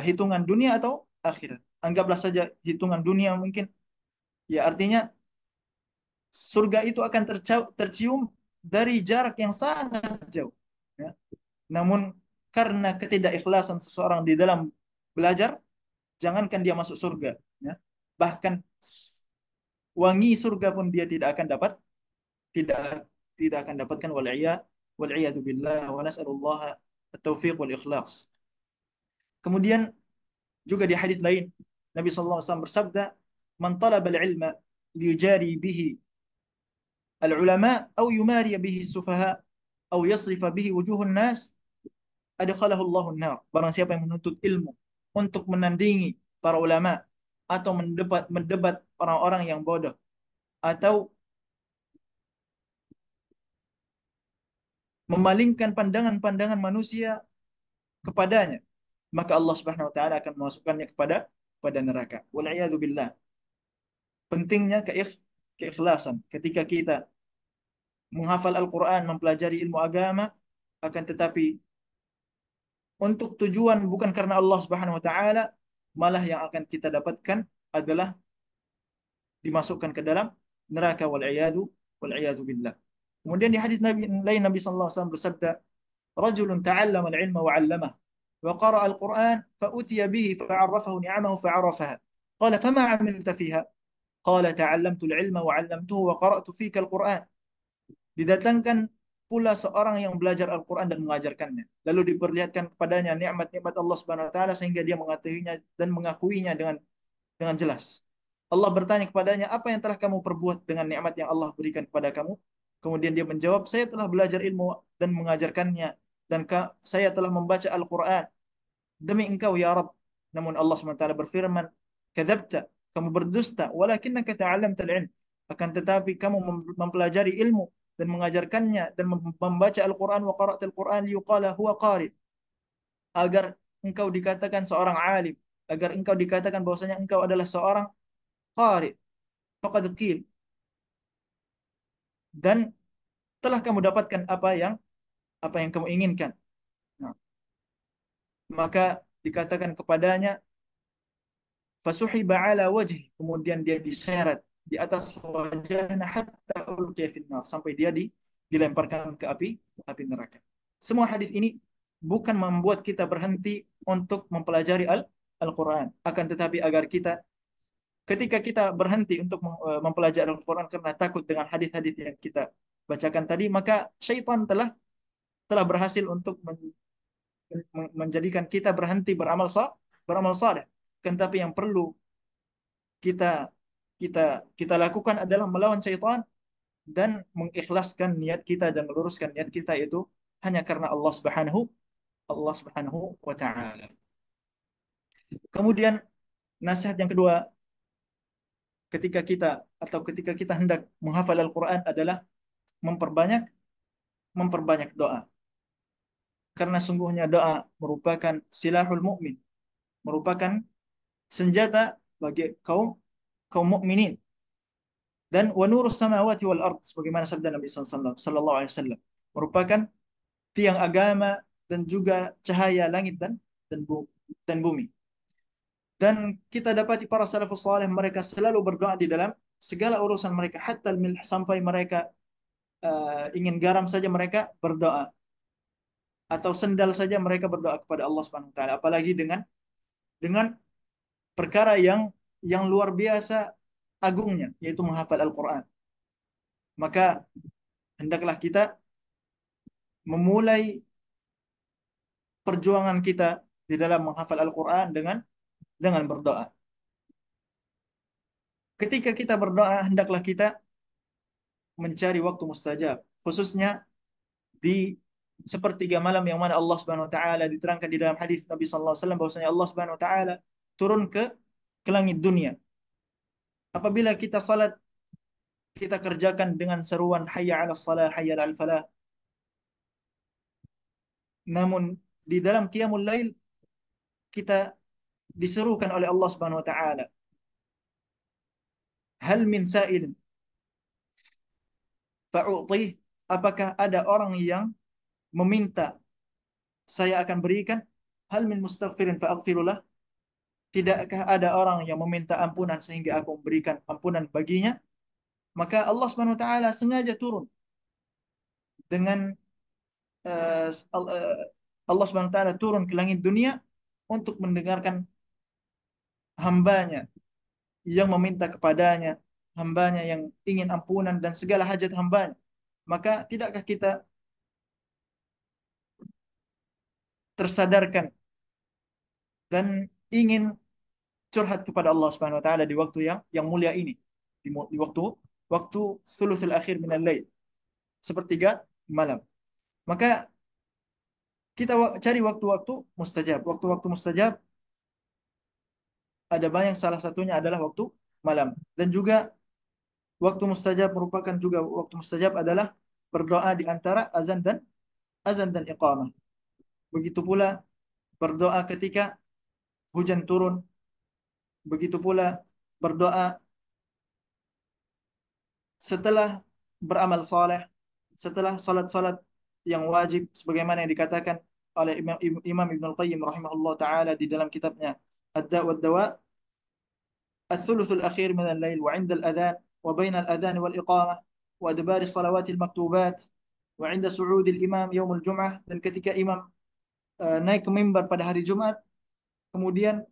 hitungan dunia atau akhirat. Anggaplah saja hitungan dunia mungkin. Ya artinya surga itu akan tercium dari jarak yang sangat jauh. Ya. Namun karena ketidakikhlasan seseorang di dalam belajar, jangankan dia masuk surga. Ya. Bahkan wangi surga pun dia tidak tidak akan dapatkan wal'iyadu billah wa nas'alullah at-taufiq wal ikhlas. Kemudian juga di hadis lain Nabi sallallahu alaihi wasallam bersabda, "Man talaba al-ilma liyujari bihi al-ulama aw yumari bihi as-sufaha aw yasrifa bihi wujuhun nas, adkhalahu Allahu an-nar." Barang siapa yang menuntut ilmu untuk menandingi para ulama atau mendebat orang-orang yang bodoh atau memalingkan pandangan-pandangan manusia kepadanya, maka Allah Subhanahu wa taala akan memasukkannya pada neraka. Wal billah. Pentingnya keikhlasan ketika kita menghafal Al-Quran, mempelajari ilmu agama, akan tetapi untuk tujuan bukan karena Allah Subhanahu wa taala, malah yang akan kita dapatkan adalah dimasukkan ke dalam neraka wal iyadu billah. Kemudian di hadis Nabi lain Nabi sallallahu alaihi wasallam bersabda, "Rajulun ta'allama al-ilma wa 'allamahu wa qara'a al-Qur'an fa utiya bihi fa 'arrafahu ni'amahu fa 'arafaha. Qala fama 'amilta fiha?" Qala ta'allamtu al-'ilma wa 'allamtuhu wa qara'tu fika al-Qur'an. Didatangkan pula seorang yang belajar Al-Quran dan mengajarkannya. Lalu diperlihatkan kepadanya nikmat-nikmat Allah Subhanahu Wa Taala sehingga dia mengetahuinya dan mengakuinya dengan jelas. Allah bertanya kepadanya, apa yang telah kamu perbuat dengan nikmat yang Allah berikan kepada kamu? Kemudian dia menjawab, saya telah belajar ilmu dan mengajarkannya dan saya telah membaca Al-Quran demi engkau ya Rabb. Namun Allah SWT berfirman, kadzabta, kamu berdusta, walakinnaka ta'allamta al-ilm. Akan tetapi kamu mempelajari ilmu dan mengajarkannya dan membaca Al-Quran wa qara'at Al-Quran liyuqala huwa qari. Agar engkau dikatakan seorang alim, agar engkau dikatakan bahwasanya engkau adalah seorang qari, faqad qil, dan telah kamu dapatkan apa yang kamu inginkan. Nah, maka dikatakan kepadanya fasuhiba ala wajhi, kemudian dia diseret di atas wajahnya hatta ulqiya finnar, sampai dia dilemparkan ke api neraka. Semua hadis ini bukan membuat kita berhenti untuk mempelajari Al-Quran, akan tetapi agar kita ketika kita berhenti untuk mempelajari Al-Quran karena takut dengan hadis-hadis yang kita bacakan tadi, maka syaitan telah berhasil untuk menjadikan kita berhenti beramal saleh. Kan tapi yang perlu kita kita kita lakukan adalah melawan syaitan dan mengikhlaskan niat kita dan meluruskan niat kita itu hanya karena Allah Subhanahu wa taala. Kemudian nasihat yang kedua, ketika kita hendak menghafal Al-Qur'an adalah memperbanyak memperbanyak doa. Karena sungguhnya doa merupakan silahul mukmin, merupakan senjata bagi kaum kaum mukminin, dan wa nurus samawati wal ard, sebagaimana sabda Nabi sallallahu alaihi wasallam, merupakan tiang agama dan juga cahaya langit dan bumi. Dan kita dapati para salafus saleh, mereka selalu berdoa di dalam segala urusan mereka, hatta milh, sampai mereka ingin garam saja mereka berdoa, atau sendal saja mereka berdoa kepada Allah Subhanahu wa taala, apalagi dengan perkara yang luar biasa agungnya, yaitu menghafal Al-Qur'an. Maka hendaklah kita memulai perjuangan kita di dalam menghafal Al-Quran dengan berdoa. Ketika kita berdoa, hendaklah kita mencari waktu mustajab, khususnya di sepertiga malam yang mana Allah Subhanahu wa taala diterangkan di dalam hadis Nabi sallallahu alaihi wasallam bahwasanya Allah Subhanahu wa taala turun ke langit dunia. Apabila kita salat, kita kerjakan dengan seruan hayya 'alas salah, hayya 'alal falah. Namun di dalam qiyamul lail kita diserukan oleh Allah Subhanahu wa taala, hal min sa'ilin fa'u'tih, apakah ada orang yang meminta, saya akan berikan. Hal min mustaghfirin fa'aghfirullah, tidakkah ada orang yang meminta ampunan sehingga aku memberikan ampunan baginya. Maka Allah Subhanahu wa taala sengaja turun dengan uh, Allah Subhanahu wa taala turun ke langit dunia untuk mendengarkan hambanya yang meminta kepadanya, hambanya yang ingin ampunan dan segala hajat hambanya. Maka tidakkah kita tersadarkan dan ingin curhat kepada Allah Subhanahu wa taala di waktu yang mulia ini, di waktu waktu thuluthul akhir minal lail, sepertiga malam. Maka kita cari waktu-waktu mustajab. Waktu-waktu mustajab ada banyak, salah satunya adalah waktu malam. Dan juga waktu mustajab merupakan juga waktu mustajab adalah berdoa di antara azan dan iqamah. Begitu pula berdoa ketika hujan turun, begitu pula berdoa setelah beramal saleh, setelah salat-salat yang wajib, sebagaimana yang dikatakan oleh Imam Ibn Al-Qayyim rahimahullah taala di dalam kitabnya Ad-Da' wad-Dawa, الثلث الأخير من الليل وعند الأذان وبين الأذان والإقامة وأدبار الصلوات المكتوبات وعند صعود الإمام يوم الجمعة, dan ketika imam naik ke mimbar pada hari Jumat, kemudian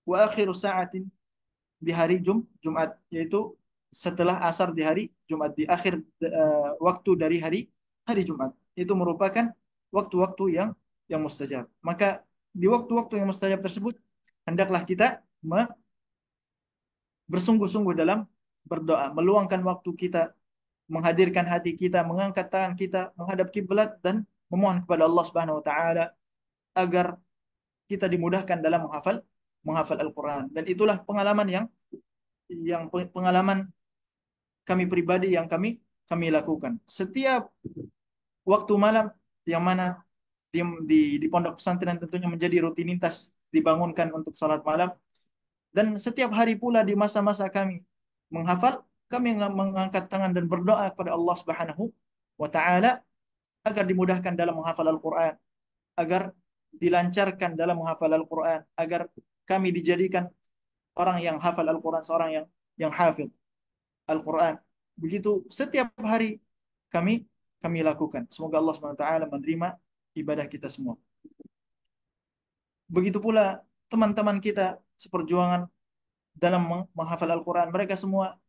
wa akhiru sa'atin di hari Jumat, yaitu setelah asar di hari Jumat, di akhir waktu dari hari hari Jumat. Itu merupakan waktu-waktu yang mustajab. Maka di waktu-waktu yang mustajab tersebut hendaklah kita bersungguh-sungguh dalam berdoa, meluangkan waktu kita, menghadirkan hati kita, mengangkat tangan kita menghadap kiblat dan memohon kepada Allah Subhanahu wa taala agar kita dimudahkan dalam menghafal Al-Qur'an. Dan itulah pengalaman yang pengalaman kami pribadi yang kami lakukan. Setiap waktu malam yang mana di pondok pesantren tentunya menjadi rutinitas dibangunkan untuk salat malam. Dan setiap hari pula di masa-masa kami menghafal, kami mengangkat tangan dan berdoa kepada Allah Subhanahu wa taala agar dimudahkan dalam menghafal Al-Qur'an, agar dilancarkan dalam menghafal Al-Qur'an, agar kami dijadikan orang yang hafal Al-Qur'an, seorang yang hafid Al-Qur'an. Begitu setiap hari kami kami lakukan. Semoga Allah Subhanahu wa taala menerima ibadah kita semua. Begitu pula teman-teman kita seperjuangan dalam menghafal Al-Quran. Mereka semua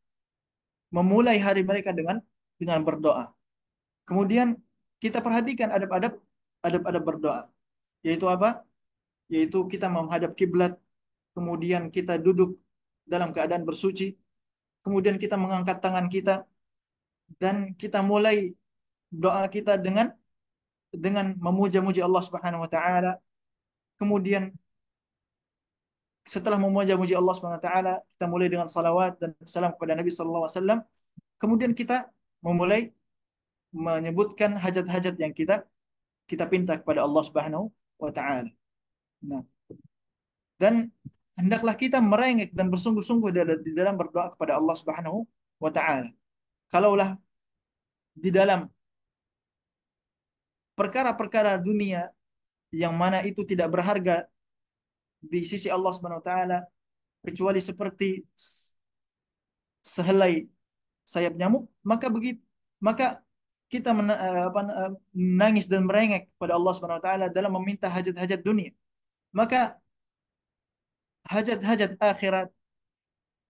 memulai hari mereka dengan berdoa. Kemudian kita perhatikan adab-adab berdoa. Yaitu apa? Yaitu kita menghadap kiblat, kemudian kita duduk dalam keadaan bersuci, kemudian kita mengangkat tangan kita dan kita mulai doa kita dengan memuja-muji Allah Subhanahu wa taala. Kemudian setelah memuja-muji Allah Subhanahu wa taala, kita mulai dengan salawat dan salam kepada Nabi sallallahu alaihi wasallam. Kemudian kita memulai menyebutkan hajat-hajat yang kita kita pinta kepada Allah Subhanahu wa taala. Nah, dan hendaklah kita merengek dan bersungguh-sungguh di dalam berdoa kepada Allah Subhanahu wa taala. Kalaulah di dalam perkara-perkara dunia yang mana itu tidak berharga di sisi Allah Subhanahu wa taala kecuali seperti sehelai sayap nyamuk, maka begitu maka kita menangis dan merengek kepada Allah Subhanahu wa taala dalam meminta hajat-hajat dunia. Maka hajat-hajat akhirat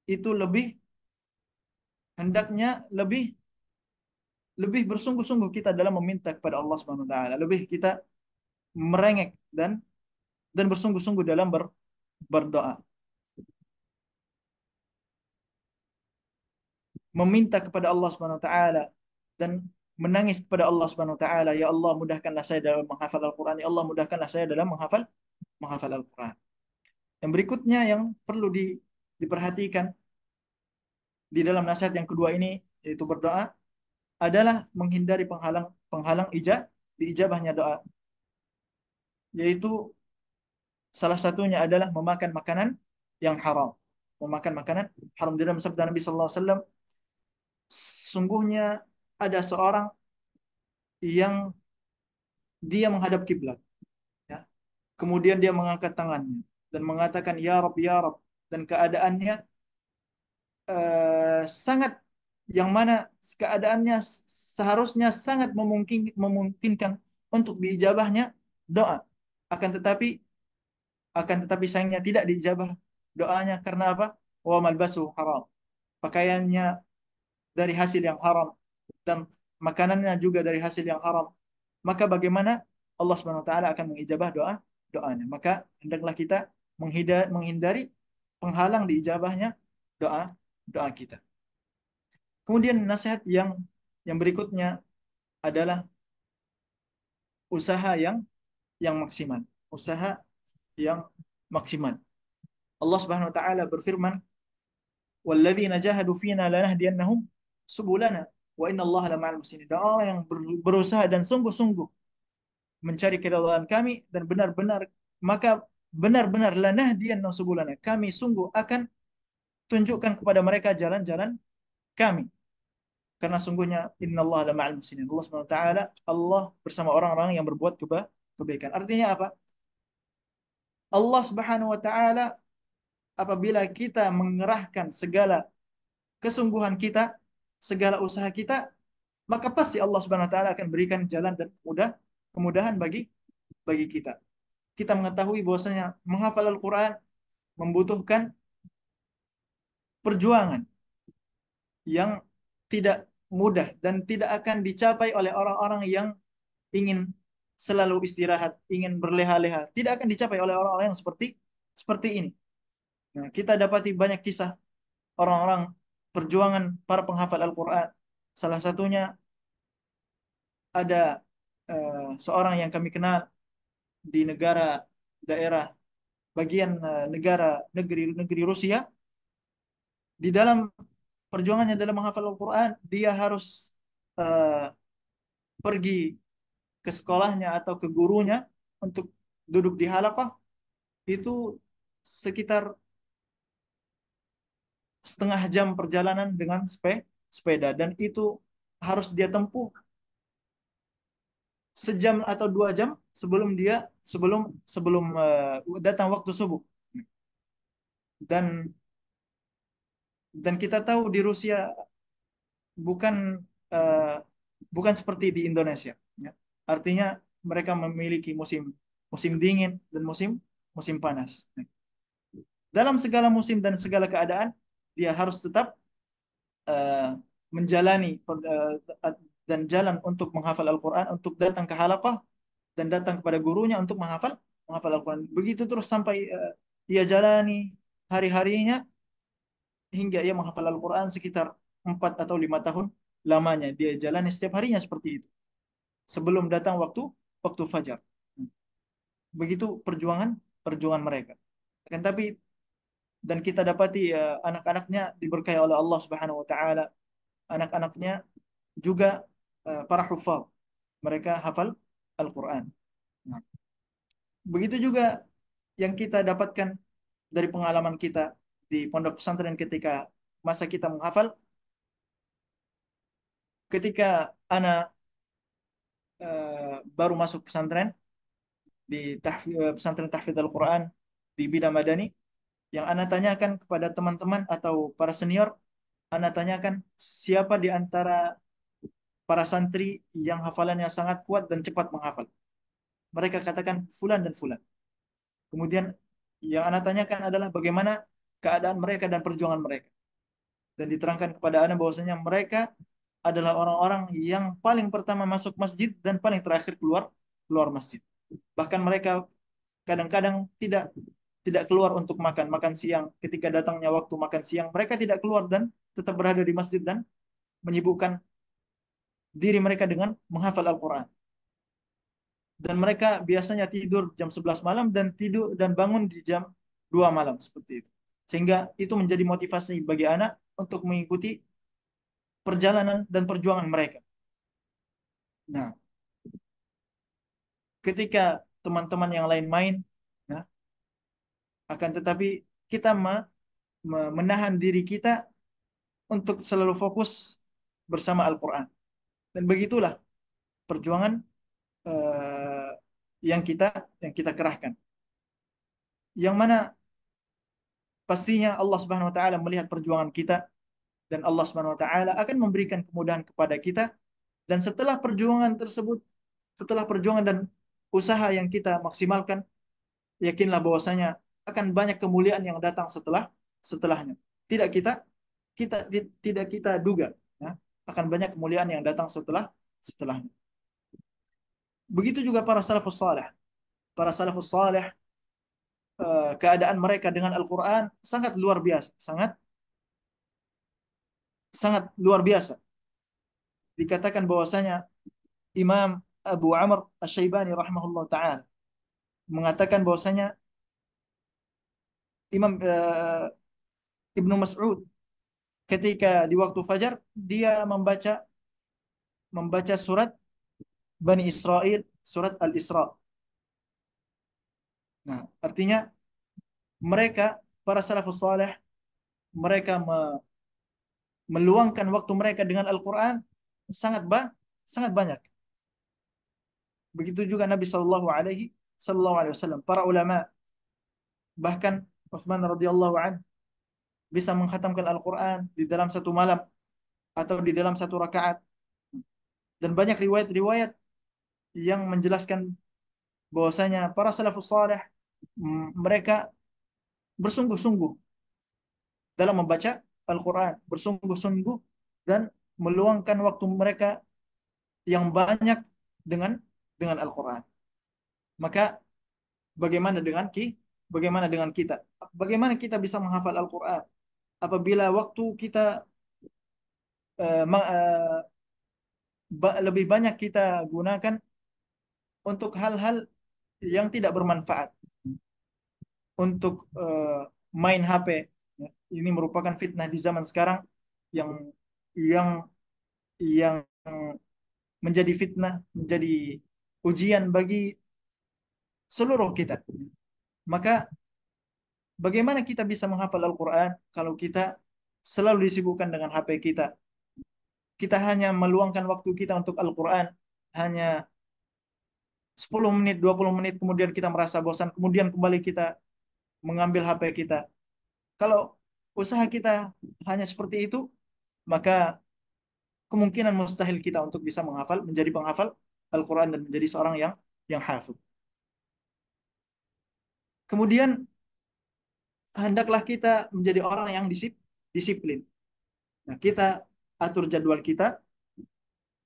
itu hendaknya lebih lebih bersungguh-sungguh kita dalam meminta kepada Allah Subhanahu wa taala, lebih kita merengek dan bersungguh-sungguh dalam berdoa, meminta kepada Allah Subhanahu wa taala dan menangis kepada Allah Subhanahu wa taala, ya Allah mudahkanlah saya dalam menghafal Al-Qur'an, ya Allah mudahkanlah saya dalam menghafal Al-Qur'an. Yang berikutnya yang perlu diperhatikan di dalam nasihat yang kedua ini yaitu berdoa adalah menghindari penghalang diijabahnya doa, yaitu salah satunya adalah memakan makanan yang haram. Memakan makanan haram. Di dalam sabda Nabi sallallahu alaihi wasallam, sungguhnya ada seorang yang dia menghadap kiblat, ya. Kemudian dia mengangkat tangannya dan mengatakan ya Rabb ya Rabb, dan keadaannya sangat yang mana keadaannya seharusnya sangat memungkinkan untuk diijabahnya doa. Akan tetapi sayangnya tidak diijabah doanya karena apa? Wa malbasu haram. Pakaiannya dari hasil yang haram dan makanannya juga dari hasil yang haram. Maka bagaimana Allah Subhanahu wa taala akan mengijabah doanya? Maka hendaklah kita menghindari penghalang diijabahnya doa doa kita. Kemudian nasihat yang berikutnya adalah usaha yang maksimal. Usaha yang maksimal. Allah Subhanahu wa taala berfirman, "Walladzina jahadu fina lanahdiyannahum subulana wa innallaha lama'al muhsinin." Dan orang yang berusaha dan sungguh-sungguh mencari keridhaan kami dan benar-benar lanahdiyannahum subulana. Kami sungguh akan tunjukkan kepada mereka jalan-jalan kami. Karena sungguhnya innallaha lama'al muhsinin. Allah Subhanahu wa taala Allah bersama orang-orang yang berbuat kebaikan. Artinya apa? Allah Subhanahu wa taala apabila kita mengerahkan segala kesungguhan kita, segala usaha kita, maka pasti Allah Subhanahu wa taala akan berikan jalan dan kemudahan bagi kita. Kita mengetahui bahwasanya menghafal Al-Qur'an membutuhkan perjuangan yang tidak mudah dan tidak akan dicapai oleh orang-orang yang ingin selalu istirahat, ingin berleha-leha. Tidak akan dicapai oleh orang-orang yang seperti ini. Nah, kita dapati banyak kisah orang-orang perjuangan para penghafal Al-Quran. Salah satunya ada seorang yang kami kenal di daerah bagian negeri Rusia. Di dalam perjuangannya dalam menghafal Al-Quran, dia harus uh, pergi ke sekolahnya atau ke gurunya untuk duduk di halaqah itu sekitar setengah jam perjalanan dengan sepeda, dan itu harus dia tempuh sejam atau 2 jam sebelum dia sebelum sebelum datang waktu subuh. Dan dan kita tahu di Rusia bukan eh, bukan seperti di Indonesia, ya. Artinya mereka memiliki musim musim dingin dan musim musim panas. Dalam segala musim dan segala keadaan dia harus tetap eh, menjalani dan jalan untuk menghafal Al-Quran, untuk datang ke halaqah dan datang kepada gurunya untuk menghafal menghafal Al-Quran. Begitu terus sampai dia jalani hari-harinya hingga ia menghafal Al-Quran sekitar 4 atau 5 tahun lamanya. Dia jalani setiap harinya seperti itu sebelum datang waktu waktu fajar. Begitu perjuangan perjuangan mereka. Kan tapi dan kita dapati anak-anaknya diberkahi oleh Allah Subhanahu wa taala. Anak-anaknya juga para hufal. Mereka hafal Al-Quran. Nah, begitu juga yang kita dapatkan dari pengalaman kita di pondok pesantren ketika masa kita menghafal. Ketika anak baru masuk pesantren di pesantren tahfidz Al-Quran di Bidang Madani, yang anak tanyakan kepada teman-teman atau para senior, anak tanyakan siapa di antara para santri yang hafalannya sangat kuat dan cepat menghafal. Mereka katakan fulan dan fulan. Kemudian yang anak tanyakan adalah bagaimana keadaan mereka dan perjuangan mereka. Dan diterangkan kepada anak bahwasanya mereka adalah orang-orang yang paling pertama masuk masjid dan paling terakhir keluar keluar masjid. Bahkan mereka kadang-kadang tidak tidak keluar untuk makan makan siang. Ketika datangnya waktu makan siang, mereka tidak keluar dan tetap berada di masjid dan menyibukkan diri mereka dengan menghafal Al-Quran. Dan mereka biasanya tidur jam 11 malam dan tidur dan bangun di jam 2 malam seperti itu. Sehingga itu menjadi motivasi bagi anak untuk mengikuti perjalanan dan perjuangan mereka. Nah, ketika teman-teman yang lain main, nah, akan tetapi kita menahan diri kita untuk selalu fokus bersama Al-Quran. Dan begitulah perjuangan eh, yang kita yang kita kerahkan. Yang mana pastinya Allah Subhanahu wa taala melihat perjuangan kita, dan Allah Subhanahu wa taala akan memberikan kemudahan kepada kita, dan setelah perjuangan tersebut, setelah perjuangan dan usaha yang kita maksimalkan, yakinlah bahwasanya akan banyak kemuliaan yang datang setelahnya. Tidak kita kita tidak kita duga, ya, akan banyak kemuliaan yang datang setelahnya. Begitu juga para salafus saleh. Para salafus saleh keadaan mereka dengan Al-Qur'an sangat luar biasa, sangat sangat luar biasa. Dikatakan bahwasanya Imam Abu Amr Asy-Syaibani rahimahullah taala mengatakan bahwasanya Imam Ibnu Mas'ud ketika di waktu fajar dia membaca membaca surat Bani Israel, surat Al-Isra. Nah, artinya mereka para salafus saleh mereka meluangkan waktu mereka dengan Al-Quran sangat sangat banyak. Begitu juga Nabi Sallallahu Alaihi Wasallam, para ulama, bahkan Utsman radhiyallahu an bisa mengkhatamkan Al-Quran di dalam satu malam atau di dalam satu rakaat. Dan banyak riwayat-riwayat yang menjelaskan bahwasanya para salafus saleh mereka bersungguh-sungguh dalam membaca Al-Quran, bersungguh-sungguh dan meluangkan waktu mereka yang banyak dengan Al-Quran. Maka bagaimana dengan bagaimana dengan kita? Bagaimana kita bisa menghafal Al-Quran apabila waktu kita eh, ma- eh, lebih banyak kita gunakan untuk hal-hal yang tidak bermanfaat, untuk main HP. Ya. Ini merupakan fitnah di zaman sekarang yang yang yang menjadi fitnah, menjadi ujian bagi seluruh kita. Maka bagaimana kita bisa menghafal Al-Quran kalau kita selalu disibukkan dengan HP kita? Kita hanya meluangkan waktu kita untuk Al-Quran hanya 10 menit, 20 menit, kemudian kita merasa bosan, kemudian kembali kita mengambil HP kita. Kalau usaha kita hanya seperti itu, maka kemungkinan mustahil kita untuk bisa menghafal, menjadi penghafal Al-Quran dan menjadi seorang yang hafid. Kemudian hendaklah kita menjadi orang yang disiplin. Nah, kita atur jadwal kita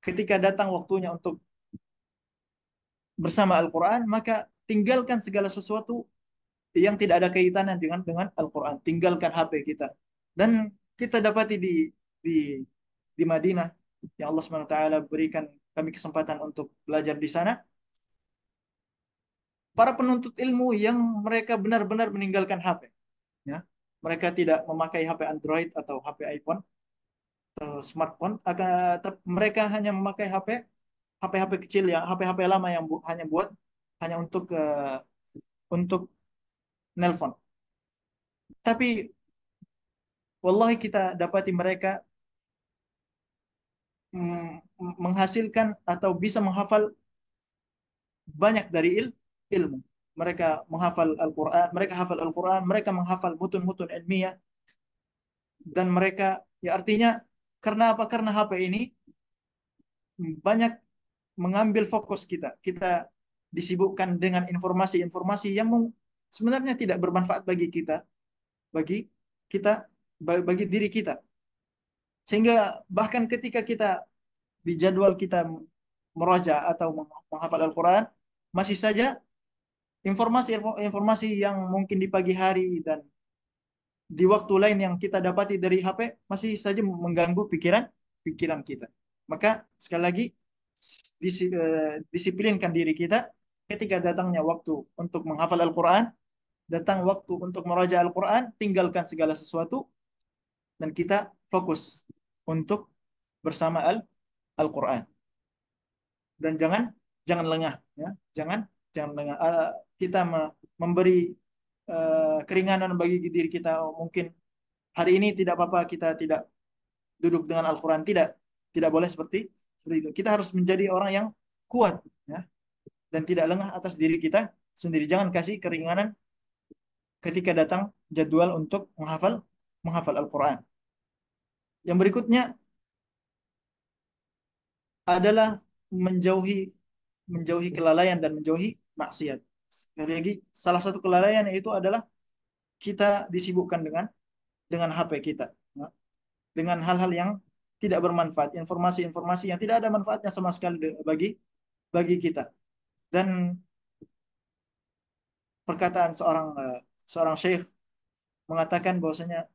ketika datang waktunya untuk bersama Al-Quran, maka tinggalkan segala sesuatu yang tidak ada kaitannya dengan Al-Quran. Tinggalkan HP kita. Dan kita dapati di di Madinah yang Allah SWT berikan kami kesempatan untuk belajar di sana, para penuntut ilmu yang mereka benar-benar meninggalkan HP, ya. Mereka tidak memakai HP Android atau HP iPhone atau smartphone, mereka hanya memakai HP kecil, ya, HP-HP lama yang hanya untuk nelpon. Tapi wallahi kita dapati mereka menghasilkan atau bisa menghafal banyak dari ilmu. Mereka menghafal Al-Quran, mereka hafal Al-Quran, mereka menghafal mutun-mutun ilmiah, dan mereka, ya, artinya karena apa? Karena HP ini banyak mengambil fokus kita. Kita disibukkan dengan informasi-informasi yang sebenarnya tidak bermanfaat bagi kita, bagi kita, bagi diri kita. Sehingga bahkan ketika kita di jadwal kita meraja atau menghafal Al-Quran, masih saja informasi yang mungkin di pagi hari dan di waktu lain yang kita dapati dari HP masih saja mengganggu pikiran kita. Maka sekali lagi disiplinkan diri kita ketika datangnya waktu untuk menghafal Al-Quran, datang waktu untuk meraja Al-Quran, tinggalkan segala sesuatu dan kita fokus untuk bersama Al-Quran. Dan jangan jangan lengah, ya. Jangan lengah. Kita memberi keringanan bagi diri kita. Oh, mungkin hari ini tidak apa-apa kita tidak duduk dengan Al-Quran, tidak boleh seperti itu. Kita harus menjadi orang yang kuat, ya, dan tidak lengah atas diri kita sendiri. Jangan kasih keringanan ketika datang jadwal untuk menghafal Al-Quran. Yang berikutnya adalah menjauhi menjauhi kelalaian dan menjauhi maksiat. Sekali lagi, salah satu kelalaian itu adalah kita disibukkan dengan HP kita, ya, dengan hal-hal yang tidak bermanfaat, informasi-informasi yang tidak ada manfaatnya sama sekali bagi bagi kita. Dan perkataan seorang syekh mengatakan bahwasanya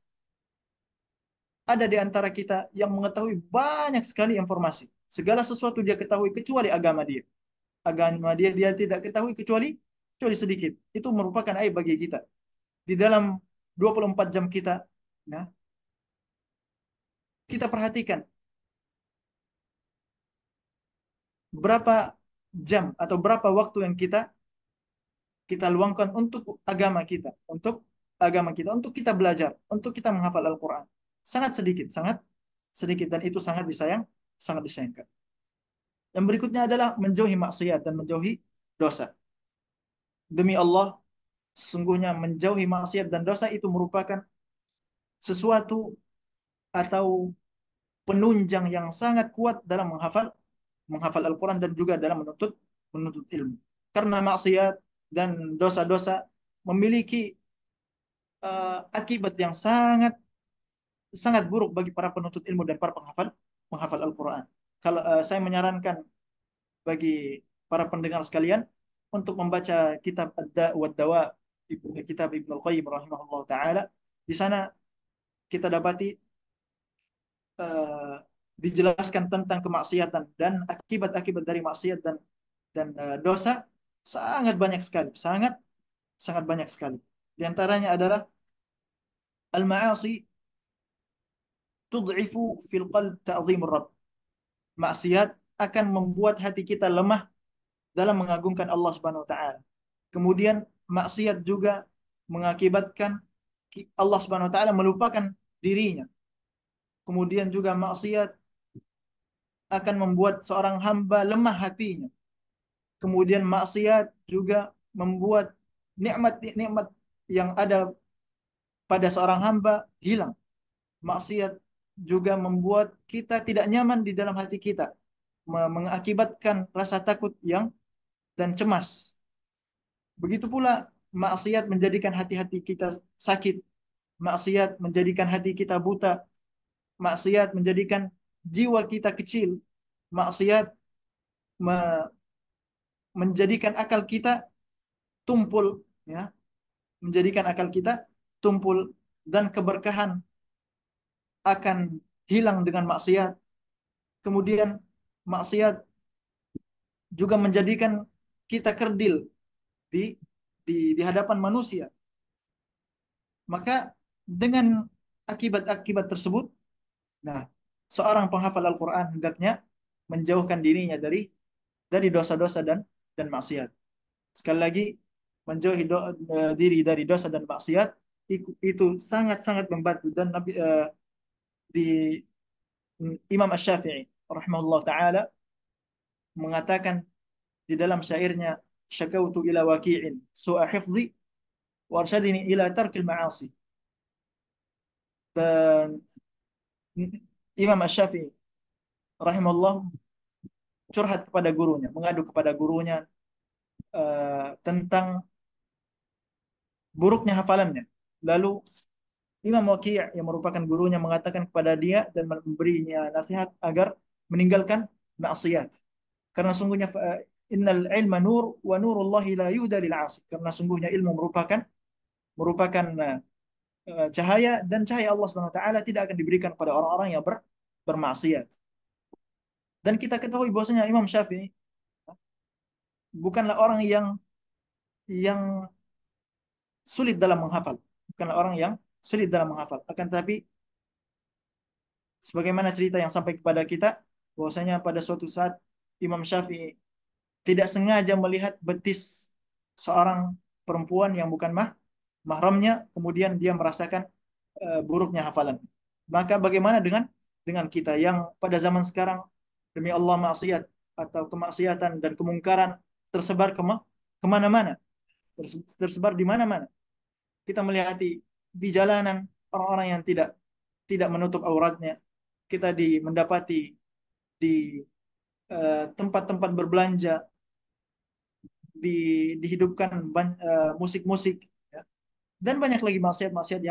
ada di antara kita yang mengetahui banyak sekali informasi. Segala sesuatu dia ketahui kecuali agama dia. Agama dia tidak ketahui kecuali sedikit. Itu merupakan aib bagi kita. Di dalam 24 jam kita, ya, kita perhatikan berapa jam atau berapa waktu yang kita kita luangkan untuk kita belajar, untuk kita menghafal Al-Quran. Sangat sedikit, dan itu sangat disayangkan. Yang berikutnya adalah menjauhi maksiat dan menjauhi dosa. Demi Allah, sesungguhnya menjauhi maksiat dan dosa itu merupakan sesuatu atau penunjang yang sangat kuat dalam menghafal Al-Quran dan juga dalam menuntut ilmu. Karena maksiat dan dosa-dosa memiliki akibat yang sangat sangat buruk bagi para penuntut ilmu dan para penghafal Al-Quran. Kalau saya menyarankan bagi para pendengar sekalian untuk membaca kitab Ad-Da' wa Dawa, kitab Ibnu Qayyim rahimahullah taala. Di sana kita dapati eh, dijelaskan tentang kemaksiatan dan akibat-akibat dari maksiat dan dosa sangat banyak sekali, sangat sangat banyak sekali. Di antaranya adalah al-ma'asi tud'ifu fil qalb ta'zimur rabb. Maksiat akan membuat hati kita lemah dalam mengagungkan Allah Subhanahu wa taala. Kemudian maksiat juga mengakibatkan Allah Subhanahu wa taala melupakan dirinya. Kemudian juga maksiat akan membuat seorang hamba lemah hatinya. Kemudian maksiat juga membuat nikmat-nikmat yang ada pada seorang hamba hilang. Maksiat juga membuat kita tidak nyaman di dalam hati kita, mengakibatkan rasa takut yang dan cemas. Begitu pula maksiat menjadikan hati-hati kita sakit, maksiat menjadikan hati kita buta, maksiat menjadikan jiwa kita kecil, maksiat menjadikan akal kita tumpul, ya, menjadikan akal kita tumpul, dan keberkahan akan hilang dengan maksiat. Kemudian maksiat juga menjadikan kita kerdil di hadapan manusia. Maka dengan akibat-akibat tersebut, nah, seorang penghafal Al-Quran hendaknya menjauhkan dirinya dari dosa-dosa dan maksiat. Sekali lagi, menjauhi diri dari dosa dan maksiat itu sangat-sangat membantu. Dan di Imam Asy-Syafi'i rahimahullah taala mengatakan di dalam syairnya, syakautu ila waqi'in su'a hifzi warsyadini ila tarkil ma'asi. Dan Imam Asy-Syafi'i rahimahullah curhat kepada gurunya, mengadu kepada gurunya tentang buruknya hafalannya. Lalu Imam Waqi' yang merupakan gurunya mengatakan kepada dia dan memberinya nasihat agar meninggalkan maksiat. Karena sungguhnya innal ilma nur wa nurullahi la yuhda lil 'asi. Karena sungguhnya ilmu merupakan cahaya, dan cahaya Allah Subhanahu wa taala tidak akan diberikan kepada orang-orang yang bermaksiat. Dan kita ketahui bahwasanya Imam Syafi'i bukanlah orang yang sulit dalam menghafal, bukanlah orang yang sulit dalam menghafal. Akan tetapi sebagaimana cerita yang sampai kepada kita bahwasanya pada suatu saat Imam Syafi'i tidak sengaja melihat betis seorang perempuan yang bukan mahramnya, kemudian dia merasakan buruknya hafalan. Maka bagaimana dengan kita yang pada zaman sekarang demi Allah maksiat atau kemaksiatan dan kemungkaran tersebar kemana-mana, tersebar di mana-mana. Kita melihat di jalanan orang-orang yang tidak tidak menutup auratnya. Kita mendapati di tempat-tempat berbelanja dihidupkan musik-musik, ya. Dan banyak lagi maksiat-maksiat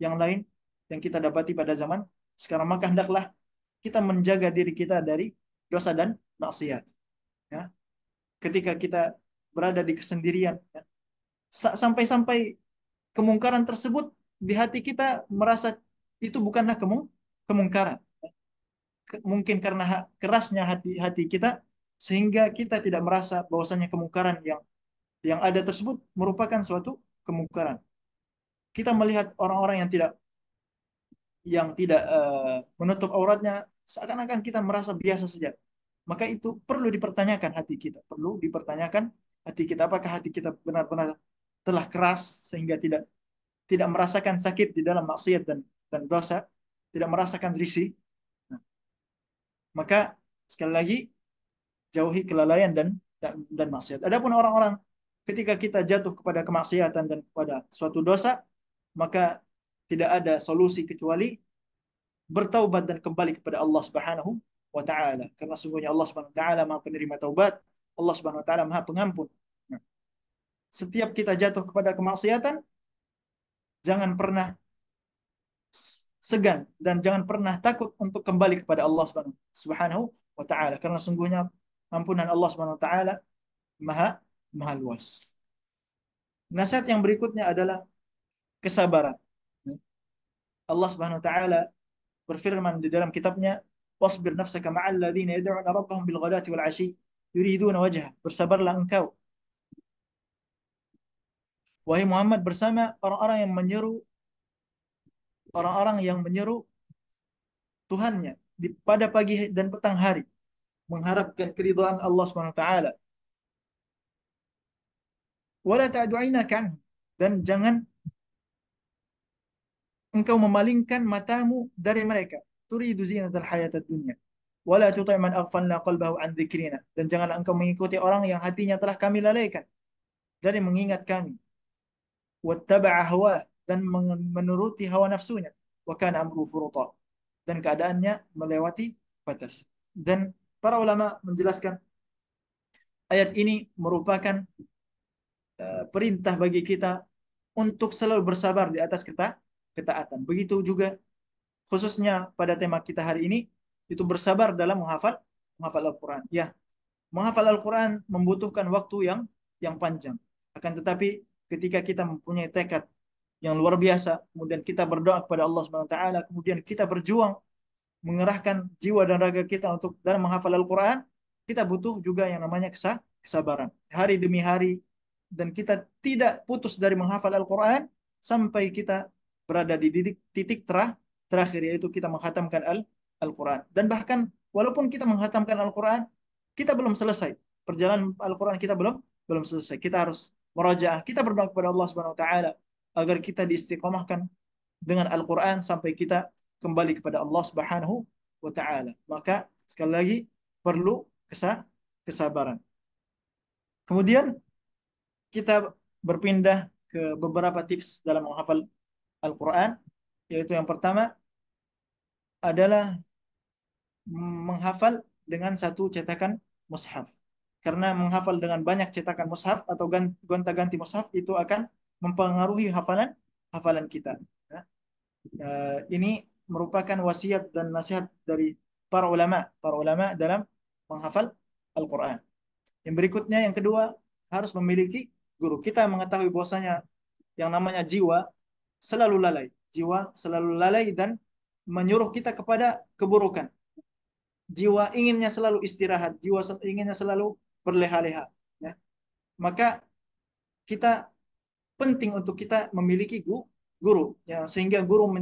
yang lain yang kita dapati pada zaman sekarang. Maka hendaklah kita menjaga diri kita dari dosa dan maksiat, ya. Ketika kita berada di kesendirian, ya, sampai-sampai kemungkaran tersebut di hati kita merasa itu bukanlah kemungkaran. Mungkin karena kerasnya hati kita sehingga kita tidak merasa bahwasanya kemungkaran yang ada tersebut merupakan suatu kemungkaran. Kita melihat orang-orang yang tidak menutup auratnya seakan-akan kita merasa biasa saja. Maka itu perlu dipertanyakan hati kita, perlu dipertanyakan hati kita, apakah hati kita benar-benar telah keras sehingga tidak tidak merasakan sakit di dalam maksiat dan dosa, tidak merasakan risih. Nah, maka sekali lagi jauhi kelalaian dan maksiat. Adapun orang-orang ketika kita jatuh kepada kemaksiatan dan kepada suatu dosa, maka tidak ada solusi kecuali bertaubat dan kembali kepada Allah Subhanahu wa taala. Karena sungguhnya Allah Subhanahu wa taala Maha penerima taubat, Allah Subhanahu wa taala Maha pengampun. Nah, setiap kita jatuh kepada kemaksiatan, jangan pernah segan dan jangan pernah takut untuk kembali kepada Allah Subhanahu wa taala, karena sungguhnya ampunan Allah Subhanahu wa taala maha maha luas. Nasihat yang berikutnya adalah kesabaran. Allah Subhanahu wa taala berfirman di dalam kitabnya, wasbir nafsaka ma'al ladzina yad'una rabbahum bil ghadati wal 'ashi yuriduna wajha. Bersabarlah engkau wahai Muhammad bersama orang-orang yang menyeru Tuhannya pada pagi dan petang hari, mengharapkan keridhaan Allah Subhanahu wa taala. wala ta'du 'ainaka anhum, dan jangan engkau memalingkan matamu dari mereka. Turidu zinatal hayatad dunya. Wala tuti' man aghfalna qalbahu an dzikrina, dan janganlah engkau mengikuti orang yang hatinya telah kami lalaikan dari mengingat kami. Wattaba'a hawa, dan menuruti hawa nafsunya. Wa kana amru furuta, dan keadaannya melewati batas. Dan para ulama menjelaskan ayat ini merupakan perintah bagi kita untuk selalu bersabar di atas ketaatan. Begitu juga khususnya pada tema kita hari ini, itu bersabar dalam menghafal Al-Quran. Ya, menghafal Al-Quran membutuhkan waktu yang panjang. Akan tetapi ketika kita mempunyai tekad yang luar biasa, kemudian kita berdoa kepada Allah Subhanahu wa taala, kemudian kita berjuang mengerahkan jiwa dan raga kita untuk dalam menghafal Al-Quran, kita butuh juga yang namanya kesabaran. Hari demi hari, dan kita tidak putus dari menghafal Al-Quran sampai kita berada di titik terakhir, yaitu kita menghatamkan Al-Quran. Dan bahkan walaupun kita menghatamkan Al-Quran, kita belum selesai. Perjalanan Al-Quran kita belum selesai. Kita harus merajaah. Kita berdoa kepada Allah Subhanahu wa taala agar kita diistiqomahkan dengan Al-Quran sampai kita kembali kepada Allah Subhanahu wa taala. Maka sekali lagi perlu kesabaran. Kemudian kita berpindah ke beberapa tips dalam menghafal Al-Quran, yaitu yang pertama adalah menghafal dengan satu cetakan mushaf. Karena menghafal dengan banyak cetakan mushaf atau gonta-ganti mushaf itu akan mempengaruhi hafalan kita. Ya. Ini merupakan wasiat dan nasihat dari para ulama dalam menghafal Al-Quran. Yang berikutnya, yang kedua, harus memiliki guru. Kita mengetahui bahwasanya yang namanya jiwa selalu lalai dan menyuruh kita kepada keburukan. Jiwa inginnya selalu istirahat, jiwa inginnya selalu berleha-leha. Ya. Maka kita penting untuk kita memiliki guru, ya, sehingga guru uh,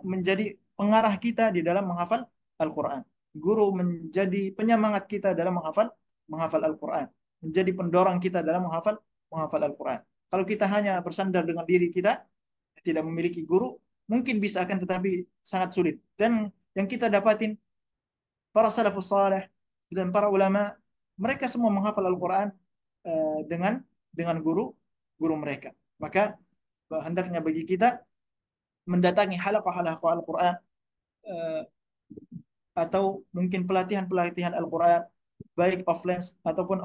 menjadi pengarah kita di dalam menghafal Al-Quran. Guru menjadi penyemangat kita dalam menghafal Al-Quran, menjadi pendorong kita dalam menghafal Al-Quran. Kalau kita hanya bersandar dengan diri kita, tidak memiliki guru, mungkin bisa, akan tetapi sangat sulit. Dan yang kita dapatin, para salafus saleh dan para ulama, mereka semua menghafal Al-Quran dengan guru mereka. Maka hendaknya bagi kita mendatangi halaqah-halaqah Al-Quran, eh, atau mungkin pelatihan-pelatihan Al-Quran, baik offline ataupun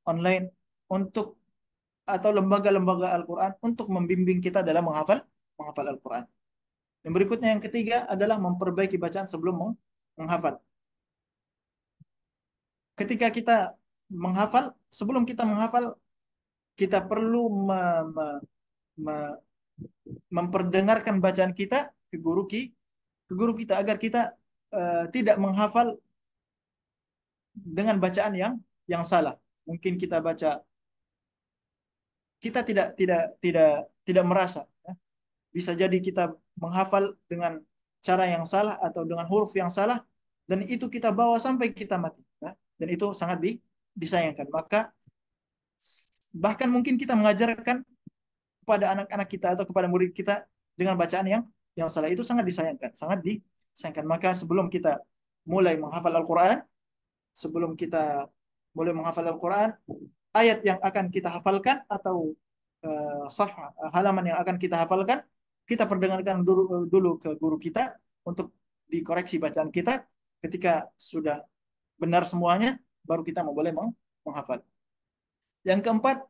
online, untuk atau lembaga-lembaga Al-Quran untuk membimbing kita dalam menghafal Al-Quran. Yang berikutnya, yang ketiga, adalah memperbaiki bacaan sebelum menghafal. Ketika kita menghafal, sebelum kita menghafal, kita perlu me- memperdengarkan bacaan kita ke guru kita agar kita tidak menghafal dengan bacaan yang salah. Mungkin kita baca, kita tidak merasa, ya. Bisa jadi kita menghafal dengan cara yang salah atau dengan huruf yang salah, dan itu kita bawa sampai kita mati, ya. Dan itu sangat disayangkan. Maka bahkan mungkin kita mengajarkan kepada anak-anak kita atau kepada murid kita dengan bacaan yang salah, itu sangat disayangkan, sangat disayangkan. Maka sebelum kita mulai menghafal Al-Quran, sebelum kita mulai menghafal Al-Quran, ayat yang akan kita hafalkan atau halaman yang akan kita hafalkan, kita perdengarkan dulu ke guru kita untuk dikoreksi bacaan kita. Ketika sudah benar semuanya, baru kita boleh menghafal. Yang keempat,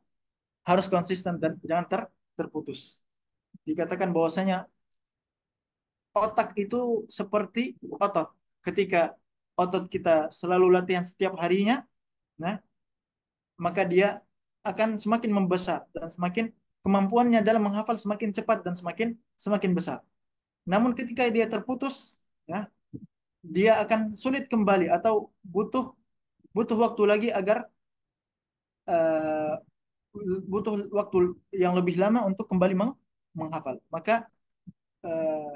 harus konsisten dan jangan terputus. Dikatakan bahwasanya otak itu seperti otot. Ketika otot kita selalu latihan setiap harinya, nah, maka dia akan semakin membesar dan semakin kemampuannya dalam menghafal semakin cepat dan semakin semakin besar. Namun ketika dia terputus, ya, dia akan sulit kembali atau butuh butuh waktu lagi agar uh, butuh waktu yang lebih lama untuk kembali menghafal. Maka uh,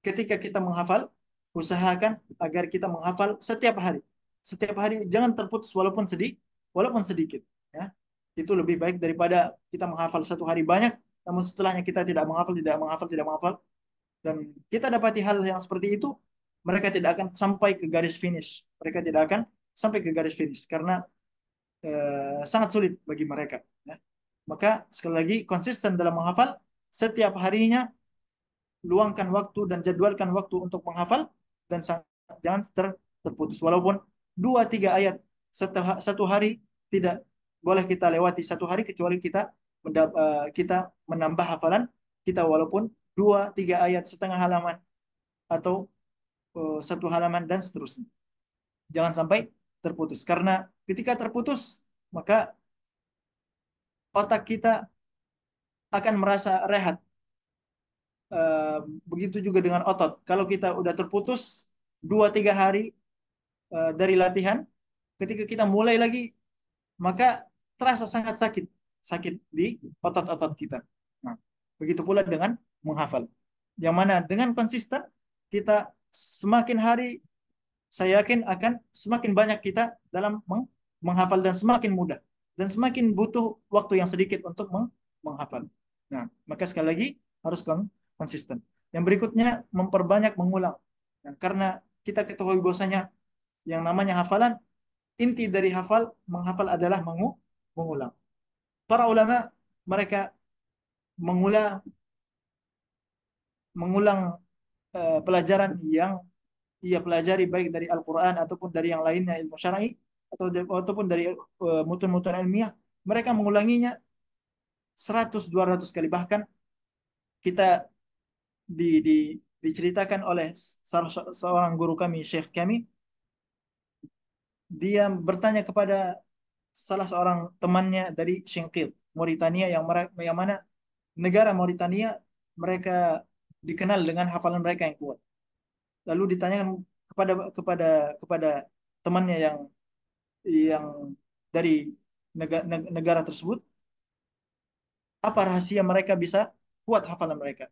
ketika kita menghafal, usahakan agar kita menghafal setiap hari. Setiap hari, jangan terputus walaupun walaupun sedikit, ya. Itu lebih baik daripada kita menghafal satu hari banyak, namun setelahnya kita tidak menghafal, tidak menghafal, tidak menghafal. Dan kita dapati hal yang seperti itu, mereka tidak akan sampai ke garis finish. Mereka tidak akan sampai ke garis finish karena sangat sulit bagi mereka. Ya. Maka sekali lagi konsisten dalam menghafal, setiap harinya luangkan waktu dan jadwalkan waktu untuk menghafal dan jangan terputus. Walaupun 2-3 ayat satu hari tidak boleh kita lewati satu hari kecuali kita menambah hafalan kita walaupun 2-3 ayat setengah halaman atau 1 halaman dan seterusnya. Jangan sampai terputus karena ketika terputus maka otak kita akan merasa rehat. Eh, Begitu juga dengan otot. Kalau kita udah terputus 2-3 hari dari latihan, ketika kita mulai lagi, maka terasa sangat sakit, sakit di otot-otot kita. Nah, begitu pula dengan menghafal. Yang mana dengan konsisten kita semakin hari, saya yakin akan semakin banyak kita dalam menghafal dan semakin mudah dan semakin butuh waktu yang sedikit untuk menghafal. Nah, maka sekali lagi harus konsisten. Yang berikutnya memperbanyak mengulang. Nah, karena kita ketahui bahwasanya yang namanya hafalan, inti dari menghafal adalah mengulang. Para ulama mereka mengulang mengulang pelajaran yang ia pelajari baik dari Al-Quran ataupun dari yang lainnya ilmu syar'i ataupun dari mutun-mutun ilmiah, mereka mengulanginya 100-200 kali. Bahkan kita diceritakan oleh seorang guru kami, Syekh kami, dia bertanya kepada salah seorang temannya dari Shinqit, Mauritania, yang mana negara Mauritania mereka dikenal dengan hafalan mereka yang kuat. Lalu ditanyakan kepada kepada kepada temannya yang dari negara tersebut, apa rahasia mereka bisa kuat hafalan mereka.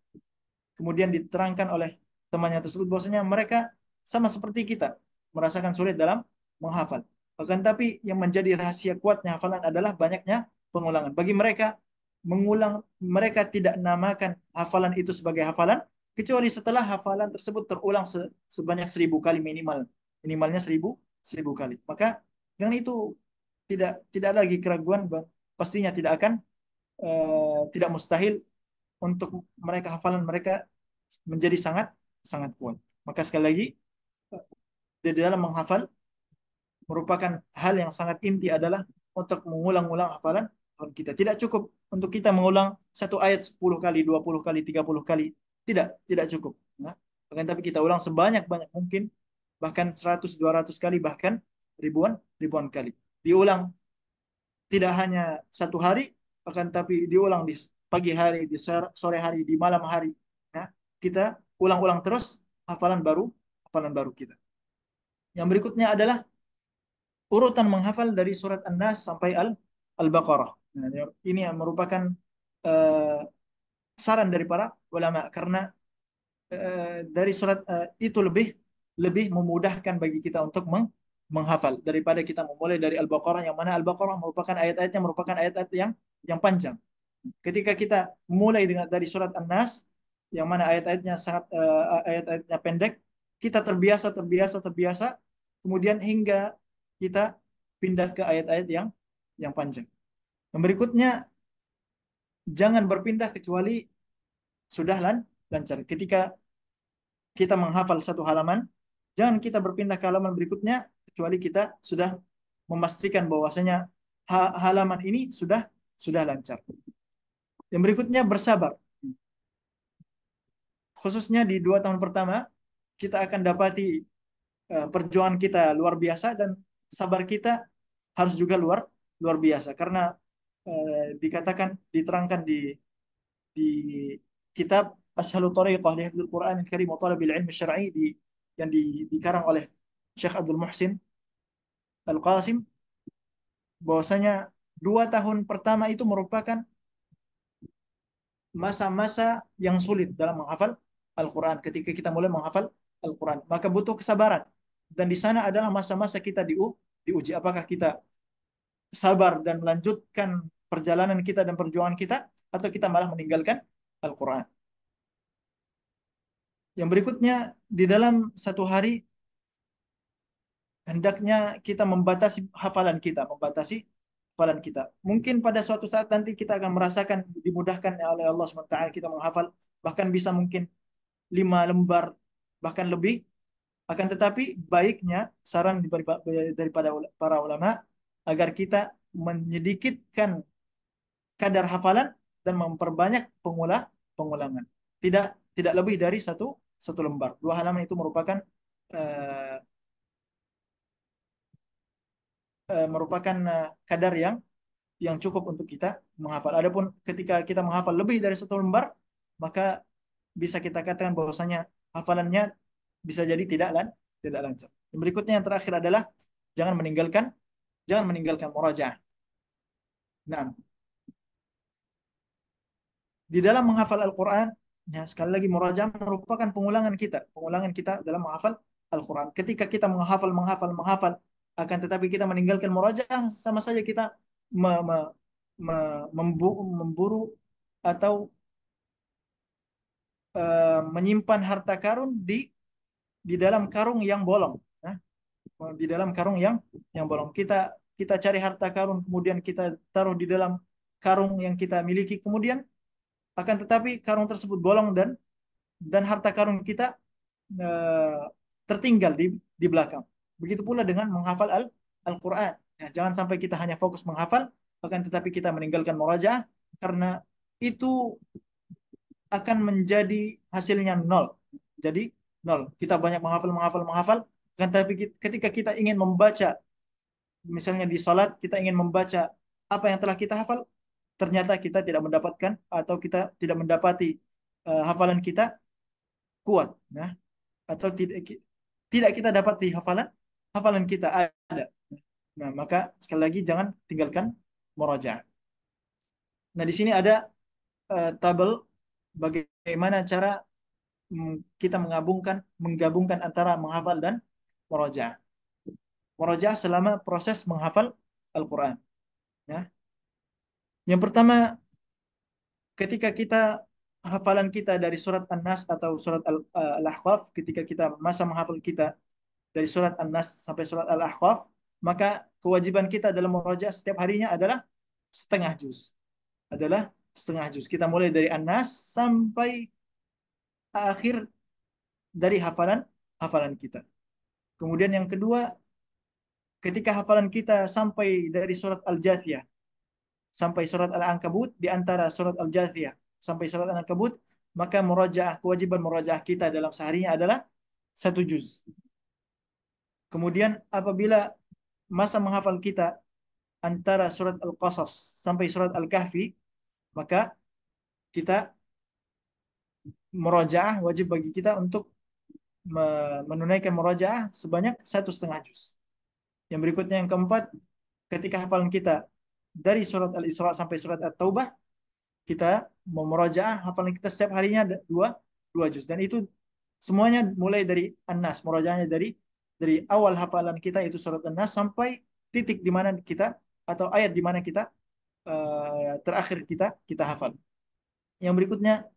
Kemudian diterangkan oleh temannya tersebut bahwasanya mereka sama seperti kita, merasakan sulit dalam menghafal. Akan tapi yang menjadi rahasia kuatnya hafalan adalah banyaknya pengulangan. Bagi mereka, mereka tidak namakan hafalan itu sebagai hafalan kecuali setelah hafalan tersebut terulang sebanyak 1.000 kali minimal. Minimalnya 1.000 kali. Maka dengan itu tidak lagi keraguan, pastinya tidak mustahil untuk mereka hafalan mereka menjadi sangat sangat kuat. Maka sekali lagi di dalam menghafal merupakan hal yang sangat inti adalah untuk mengulang-ulang hafalan kita. Tidak cukup untuk kita mengulang satu ayat 10 kali, 20 kali, 30 kali. Tidak cukup. Nah, bahkan tapi kita ulang sebanyak-banyak mungkin, bahkan 100-200 kali, bahkan ribuan ribuan kali. Diulang tidak hanya satu hari, bahkan tapi diulang di pagi hari, di sore hari, di malam hari. Ya, kita ulang-ulang terus hafalan baru kita. Yang berikutnya adalah urutan menghafal dari surat An-Nas sampai Al-Baqarah. Nah, ini yang merupakan uh, saran dari para ulama karena dari surat itu lebih lebih memudahkan bagi kita untuk menghafal daripada kita memulai dari Al-Baqarah, yang mana Al-Baqarah merupakan ayat-ayatnya merupakan ayat-ayat yang panjang. Ketika kita mulai dari surat An-Nas yang mana ayat-ayatnya pendek, kita terbiasa kemudian hingga kita pindah ke ayat-ayat yang panjang. Yang berikutnya, jangan berpindah kecuali sudah lancar. Ketika kita menghafal satu halaman, jangan kita berpindah ke halaman berikutnya kecuali kita sudah memastikan bahwasanya halaman ini sudah lancar. Yang berikutnya bersabar. Khususnya di 2 tahun pertama, kita akan dapati perjuangan kita luar biasa dan sabar kita harus juga luar luar biasa karena diterangkan di kitab Ashalu Tariqah li Hifdzil Quran Al-Karim wa Talabil Ilmi Syar'i yang dikarang oleh Syekh Abdul Muhsin Al-Qasim, bahwasanya 2 tahun pertama itu merupakan masa-masa yang sulit dalam menghafal Al-Quran. Ketika kita mulai menghafal Al-Quran, maka butuh kesabaran. Dan di sana adalah masa-masa kita diuji apakah kita sabar dan melanjutkan perjalanan kita dan perjuangan kita, atau kita malah meninggalkan Al-Quran. Yang berikutnya, di dalam satu hari hendaknya kita membatasi hafalan kita, membatasi hafalan kita. Mungkin pada suatu saat nanti kita akan merasakan dimudahkan oleh Allah SWT kita menghafal, bahkan bisa mungkin 5 lembar, bahkan lebih. Akan tetapi baiknya saran daripada para ulama agar kita menyedikitkan kadar hafalan dan memperbanyak pengulangan. Tidak tidak lebih dari satu satu lembar. 2 halaman itu merupakan eh, kadar yang cukup untuk kita menghafal. Adapun ketika kita menghafal lebih dari satu lembar, maka bisa kita katakan bahwasanya hafalannya bisa jadi tidak lancar. Yang berikutnya yang terakhir adalah jangan meninggalkan murajaah. Nah, di dalam menghafal Al-Quran, ya sekali lagi murajaah merupakan pengulangan kita dalam menghafal Al-Quran. Ketika kita menghafal, akan tetapi kita meninggalkan murajaah, sama saja kita me- me- memburu atau menyimpan harta karun di dalam karung yang bolong. Nah, di dalam karung yang bolong. Kita cari harta karun, kemudian kita taruh di dalam karung yang kita miliki, kemudian akan tetapi karung tersebut bolong dan harta karun kita eh, tertinggal di belakang. Begitu pula dengan menghafal Al-Quran. Ya, jangan sampai kita hanya fokus menghafal, akan tetapi kita meninggalkan murajaah, karena itu akan menjadi hasilnya nol. Jadi nol. Kita banyak menghafal, kan tapi ketika kita ingin membaca, misalnya di salat kita ingin membaca apa yang telah kita hafal, ternyata kita tidak mendapatkan atau kita tidak mendapati hafalan kita kuat, nah, atau tidak kita dapat di hafalan kita ada. Nah, maka sekali lagi jangan tinggalkan murajaah. Nah, di sini ada tabel bagaimana cara kita menggabungkan antara menghafal dan murojaah. Murojaah selama proses menghafal Al-Quran. Ya. Yang pertama, ketika kita hafalan kita dari surat An-Nas atau surat Al-Ahqaf, ketika kita masa menghafal kita dari surat An-Nas sampai surat Al-Ahqaf, maka kewajiban kita dalam murojaah setiap harinya adalah setengah juz. Adalah setengah juz. Kita mulai dari An-Nas sampai akhir dari hafalan hafalan kita. Kemudian yang kedua, ketika hafalan kita sampai dari surat Al-Jathiyah sampai surat Al-Ankabut, di antara surat Al-Jathiyah sampai surat Al-Ankabut, maka kewajiban murajaah kita dalam seharinya adalah satu juz. Kemudian apabila masa menghafal kita antara surat Al-Qasas sampai surat Al-Kahfi, maka kita murajaah, wajib bagi kita untuk menunaikan murajaah sebanyak 1,5 juz. Yang berikutnya yang keempat, ketika hafalan kita dari surat Al-Isra sampai surat At-Taubah, kita memurajaah hafalan kita setiap harinya dua juz. Dan itu semuanya mulai dari An-Nas. Murajaahnya dari awal hafalan kita itu surat An-Nas sampai titik di mana kita atau ayat di mana kita terakhir kita hafal. Yang berikutnya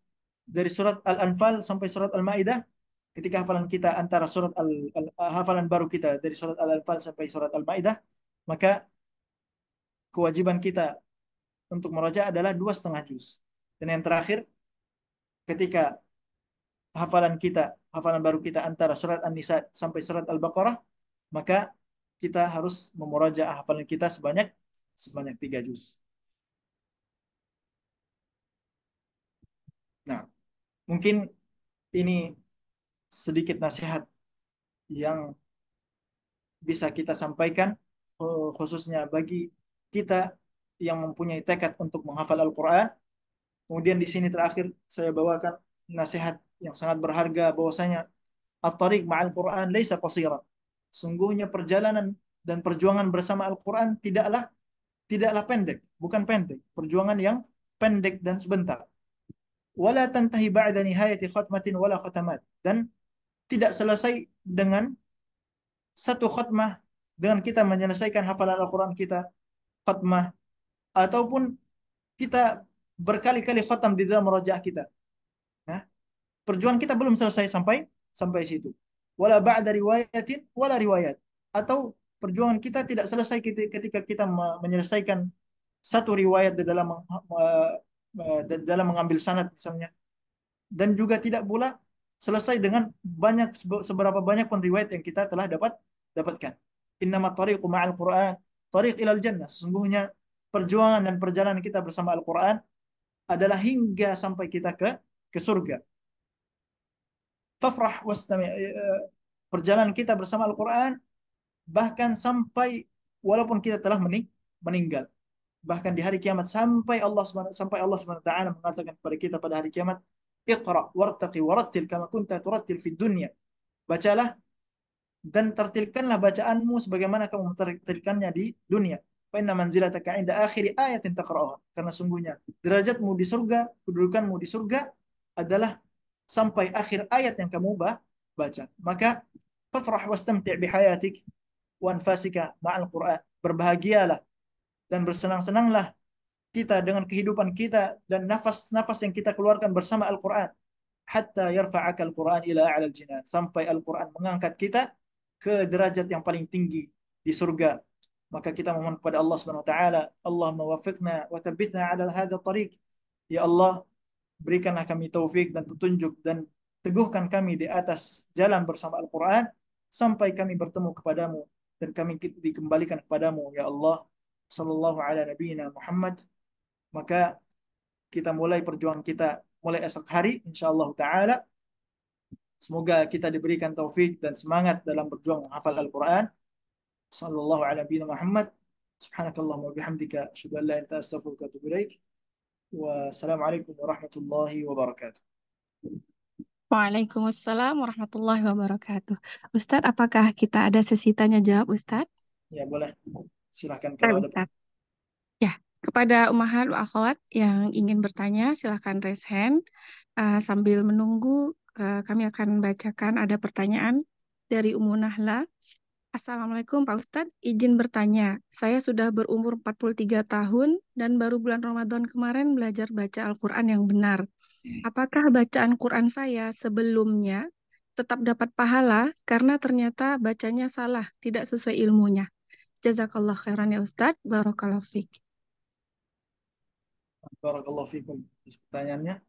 dari surat Al-Anfal sampai surat Al-Maidah, ketika hafalan kita antara hafalan baru kita dari surat Al-Anfal sampai surat Al-Maidah, maka kewajiban kita untuk meraja adalah 2,5 juz. Dan yang terakhir, ketika hafalan baru kita antara surat An-Nisa sampai surat Al-Baqarah, maka kita harus memurajaah hafalan kita sebanyak sebanyak 3 juz. Nah, mungkin ini sedikit nasihat yang bisa kita sampaikan, khususnya bagi kita yang mempunyai tekad untuk menghafal Al-Quran. Kemudian di sini terakhir saya bawakan nasihat yang sangat berharga, bahwasanya at-tariq ma'al Quran laisa qasira. Sungguhnya perjalanan dan perjuangan bersama Al-Quran tidaklah pendek, bukan pendek, perjuangan yang pendek dan sebentar. Wala tantahi ba'da nihayati khatmatin wala khatamat, dan tidak selesai dengan satu khatmah, dengan kita menyelesaikan hafalan Al-Quran kita, khatmah, ataupun kita berkali-kali khatam di dalam murojaah kita. Nah, perjuangan kita belum selesai sampai sampai situ. Wala ba'da riwayatin wala riwayat. Atau perjuangan kita tidak selesai ketika kita menyelesaikan satu riwayat di dalam dalam mengambil sanad misalnya, dan juga tidak pula selesai dengan seberapa banyak pun riwayat yang kita telah dapatkan. Innama tariqu ma'al Qur'an tariq ilal jannah. Sesungguhnya perjuangan dan perjalanan kita bersama Al-Qur'an adalah hingga sampai kita ke surga. Fafrah wastami, perjalanan kita bersama Al-Qur'an bahkan sampai walaupun kita telah meninggal, bahkan di hari kiamat, sampai Allah Subhanahu wa taala mengatakan kepada kita pada hari kiamat, Iqra wartaqi warattil kama kunta turattil fid dunya. Bacalah dan tertilkanlah bacaanmu sebagaimana kamu tertilkannya di dunia. Fa inna manzilataka 'inda akhiri ayatin taqra'uha. Karena sungguhnya derajatmu di surga, kedudukanmu di surga adalah sampai akhir ayat yang kamu baca. Maka fafrah wastamti' bihayatik wa anfasika ma'al Qur'an. Berbahagialah dan bersenang-senanglah kita dengan kehidupan kita dan nafas-nafas yang kita keluarkan bersama Al-Quran. Hatta yarfa'aka Al-Quran ila a'lal jinan. Sampai Al-Quran mengangkat kita ke derajat yang paling tinggi di surga. Maka kita memohon kepada Allah Subhanahu wa taala, Allahumma waffiqna wa thabbitna 'ala hadzal tariq. Ya Allah, berikanlah kami taufik dan petunjuk dan teguhkan kami di atas jalan bersama Al-Quran sampai kami bertemu kepadamu dan kami dikembalikan kepadamu, ya Allah. Sallallahu ala nabiyina Muhammad. Maka kita mulai perjuangan kita mulai esok hari insyaallah taala. Semoga kita diberikan taufik dan semangat dalam berjuang menghafal Al-Quran. Sallallahu ala nabiyina Muhammad. Subhanakallahumma wa bihamdika asyhadu an la ilaha illa anta astaghfiruka wa atubu ilaik. Wassalamualaikum warahmatullahi wabarakatuh. Waalaikumsalam warahmatullahi wabarakatuh. Ustadz, apakah kita ada sesi tanya jawab, Ustadz? Ya boleh, silahkan Baik, kalau ada. Ustadz. Ya, kepada ummahat wa akhwat yang ingin bertanya, silahkan raise hand. Sambil menunggu, kami akan bacakan ada pertanyaan dari Ummu Nahla. Assalamualaikum Pak Ustadz, izin bertanya. Saya sudah berumur 43 tahun dan baru bulan Ramadan kemarin belajar baca Al-Quran yang benar. Apakah bacaan Quran saya sebelumnya tetap dapat pahala karena ternyata bacanya salah, tidak sesuai ilmunya? Jazakallah khairan ya Ustadz. Barakallahu fiik. Barakallahu fikum. Pertanyaannya,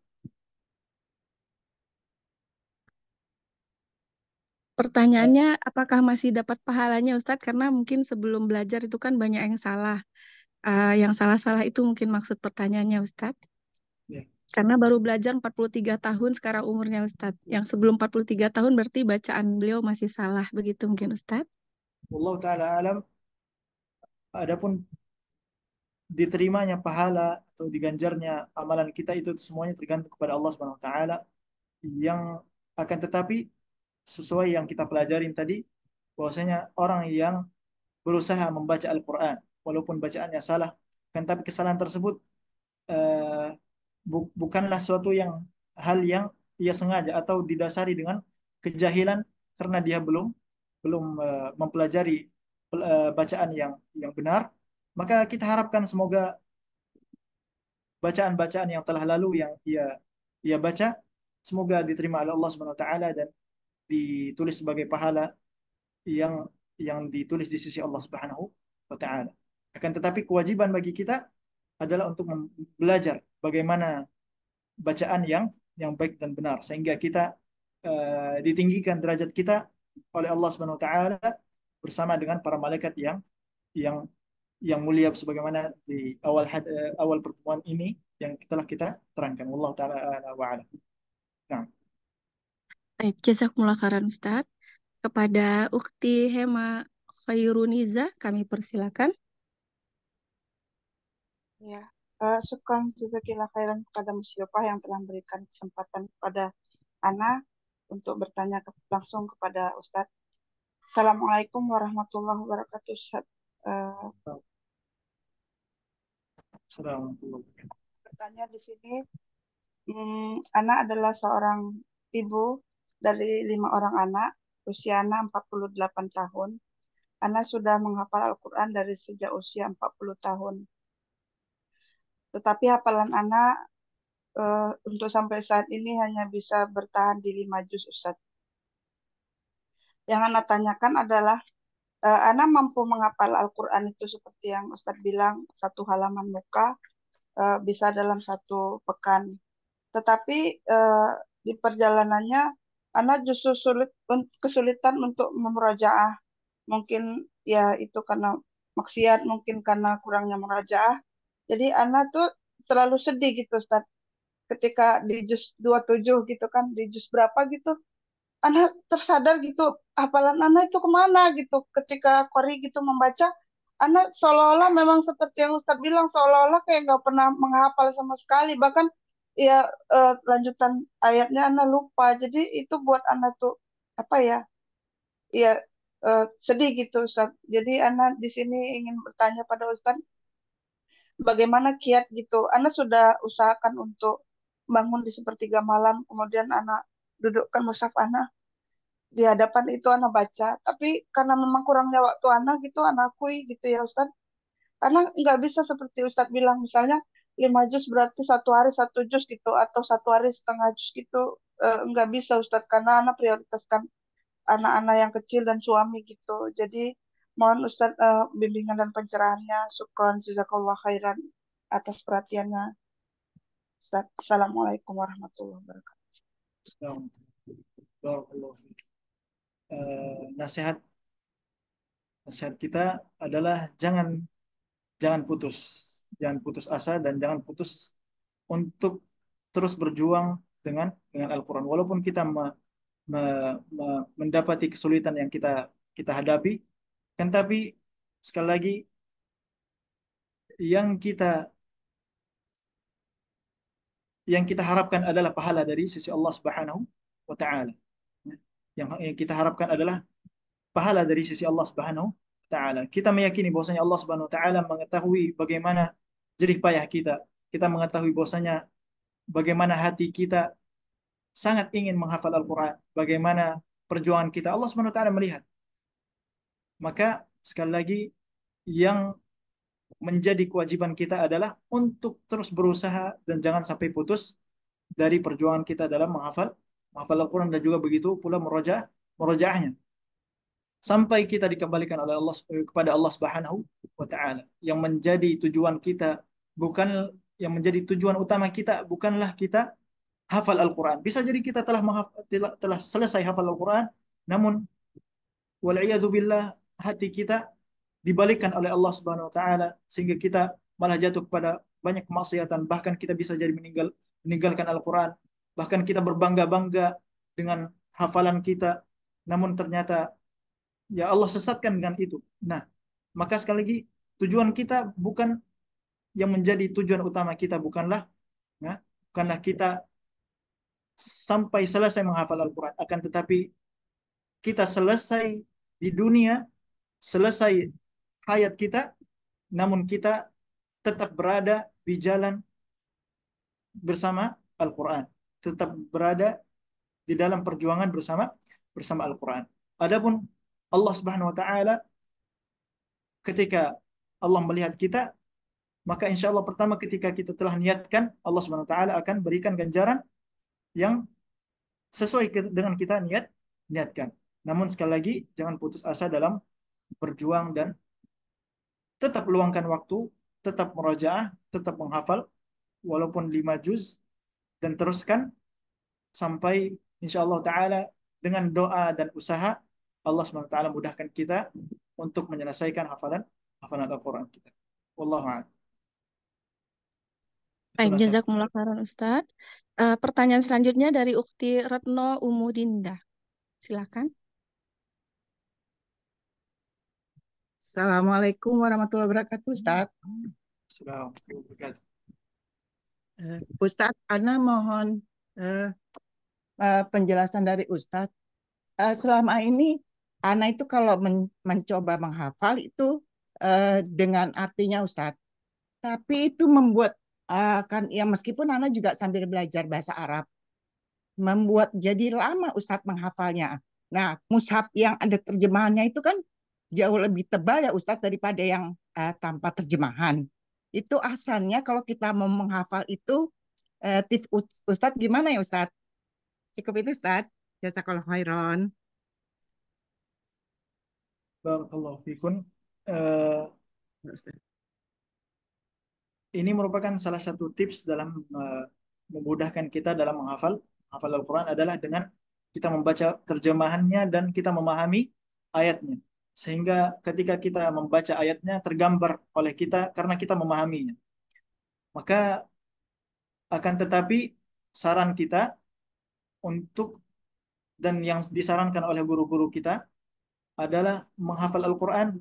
Pertanyaannya, apakah masih dapat pahalanya Ustadz? Karena mungkin sebelum belajar itu kan banyak yang salah. Yang salah-salah itu mungkin maksud pertanyaannya Ustadz. ya, Karena baru belajar 43 tahun sekarang umurnya Ustadz. Yang sebelum 43 tahun berarti bacaan beliau masih salah. Begitu mungkin Ustadz. Allah taala alam. Adapun diterimanya pahala atau diganjarnya amalan kita itu semuanya tergantung kepada Allah Subhanahu wa taala, yang akan tetapi sesuai yang kita pelajarin tadi bahwasanya orang yang berusaha membaca Al-Qur'an walaupun bacaannya salah, kan tapi kesalahan tersebut eh, bukanlah suatu hal yang ia sengaja atau didasari dengan kejahilan karena dia belum belum mempelajari bacaan yang benar. Maka kita harapkan semoga bacaan-bacaan yang telah lalu yang ia ia baca semoga diterima oleh Allah Subhanahu wa taala dan ditulis sebagai pahala yang ditulis di sisi Allah Subhanahu wa taala. Akan tetapi kewajiban bagi kita adalah untuk belajar bagaimana bacaan yang baik dan benar sehingga kita ditinggikan derajat kita oleh Allah Subhanahu wa taala bersama dengan para malaikat yang mulia sebagaimana di awal pertemuan ini yang telah kita terangkan. Wallahu taala a'la wa a'lam. Nah, Baik, jazakumullah khairan Ustadz. Kepada Ukti Hema Khairuniza, kami persilakan. Ya, syukran jazakallah khairan kepada musyrifah yang telah memberikan kesempatan kepada Ana untuk bertanya langsung kepada Ustadz. Assalamualaikum warahmatullahi wabarakatuh. Eh, Assalamualaikum. Bertanya di sini, Ana adalah seorang ibu dari 5 orang anak, usia Ana 48 tahun. Ana sudah menghafal Al-Quran dari sejak usia 40 tahun. Tetapi hafalan Ana untuk sampai saat ini hanya bisa bertahan di 5 juz, Ustaz. Yang Ana tanyakan adalah, Ana mampu menghafal Al-Quran itu seperti yang Ustaz bilang, satu halaman muka bisa dalam satu pekan. Tetapi di perjalanannya, Ana justru kesulitan untuk memurajaah. Mungkin ya itu karena maksiat, mungkin karena kurangnya murajaah. Jadi Ana tuh selalu sedih gitu, Ustaz. Ketika di juz 27 gitu kan, di juz berapa gitu, Ana tersadar gitu, hafalan Ana itu kemana gitu. Ketika Qori gitu membaca, Ana seolah-olah memang seperti yang Ustadz bilang, seolah-olah kayak nggak pernah menghafal sama sekali. Bahkan ya lanjutan ayatnya Ana lupa. Jadi itu buat Ana tuh apa ya, ya sedih gitu Ustadz. Jadi Ana di sini ingin bertanya pada Ustadz, bagaimana kiat gitu. Ana sudah usahakan untuk bangun di sepertiga malam, kemudian Ana dudukkan mushaf Ana di hadapan itu anak baca, tapi karena memang kurangnya waktu anak gitu, anak akui gitu ya Ustadz, karena nggak bisa seperti Ustadz bilang, misalnya 5 juz berarti satu hari 1 juz gitu, atau satu hari setengah juz gitu, nggak bisa Ustadz, karena anak prioritaskan anak-anak yang kecil dan suami gitu, jadi mohon Ustadz bimbingan dan pencerahannya, syukron, jazakallah khairan atas perhatiannya Ustadz. Assalamualaikum warahmatullahi wabarakatuh. Barakallahu fiik. Nasihat nasihat kita adalah jangan putus, jangan putus asa dan jangan putus untuk terus berjuang dengan Al-Quran. Walaupun kita mendapati kesulitan yang kita hadapi, kan tapi sekali lagi yang kita yang kita harapkan adalah pahala dari sisi Allah Subhanahu wa taala. Yang kita harapkan adalah pahala dari sisi Allah Subhanahu wa taala. Kita meyakini bahwasanya Allah Subhanahu wa taala mengetahui bagaimana jerih payah kita. Kita mengetahui bahwasanya bagaimana hati kita sangat ingin menghafal Al-Quran. Bagaimana perjuangan kita. Allah Subhanahu wa taala melihat. Maka sekali lagi yang menjadi kewajiban kita adalah untuk terus berusaha dan jangan sampai putus dari perjuangan kita dalam menghafal Al-Quran dan juga begitu pula murojaahnya sampai kita dikembalikan oleh Allah kepada Allah Subhanahu wa taala. Yang menjadi tujuan kita bukan yang menjadi tujuan utama kita bukanlah kita hafal Al-Quran. Bisa jadi kita telah selesai hafal Al-Quran, namun wal'iyadzubillah hati kita dibalikkan oleh Allah Subhanahu wa taala sehingga kita malah jatuh kepada banyak kemaksiatan, bahkan kita bisa jadi meninggalkan Al-Quran, bahkan kita berbangga-bangga dengan hafalan kita, namun ternyata ya Allah sesatkan dengan itu. Nah, maka sekali lagi tujuan kita bukan yang menjadi tujuan utama kita ya, bukanlah kita sampai selesai menghafal Al-Quran, akan tetapi kita selesai di dunia, selesai hayat kita, namun kita tetap berada di jalan bersama Al-Quran, tetap berada di dalam perjuangan bersama Al-Quran. Adapun Allah Subhanahu wa taala ketika Allah melihat kita, maka insya Allah pertama ketika kita telah niatkan, Allah Subhanahu wa taala akan berikan ganjaran yang sesuai dengan kita niatkan. Namun sekali lagi jangan putus asa dalam berjuang dan tetap luangkan waktu, tetap merajaah, tetap menghafal walaupun 5 juz dan teruskan sampai insya Allah taala dengan doa dan usaha Allah Subhanahu wa taala mudahkan kita untuk menyelesaikan hafalan Al-Qur'an kita. Wallahu a'lam. Baik, jazakumullah khairan Ustadz. Pertanyaan selanjutnya dari Ukti Retno Umudinda. Silakan. Assalamualaikum warahmatullahi wabarakatuh, Ustadz. Assalamualaikum warahmatullahi wabarakatuh. Ustadz, Ana mohon penjelasan dari Ustadz. Selama ini, Ana itu kalau mencoba menghafal itu dengan artinya Ustadz. Tapi itu membuat, kan ya meskipun Ana juga sambil belajar bahasa Arab, membuat jadi lama Ustadz menghafalnya. Nah, mushaf yang ada terjemahannya itu kan jauh lebih tebal ya Ustadz daripada yang tanpa terjemahan. Itu asalnya kalau kita mau menghafal itu tips Ustadz gimana ya Ustadz? Cukup itu Ustadz. Jazakallah khairan. Barakallahu fikun. Eh, ini merupakan salah satu tips dalam memudahkan kita dalam menghafal Al-Quran adalah dengan kita membaca terjemahannya dan kita memahami ayatnya. Sehingga ketika kita membaca ayatnya tergambar oleh kita karena kita memahaminya. Maka akan tetapi saran kita untuk dan yang disarankan oleh guru-guru kita adalah menghafal Al-Quran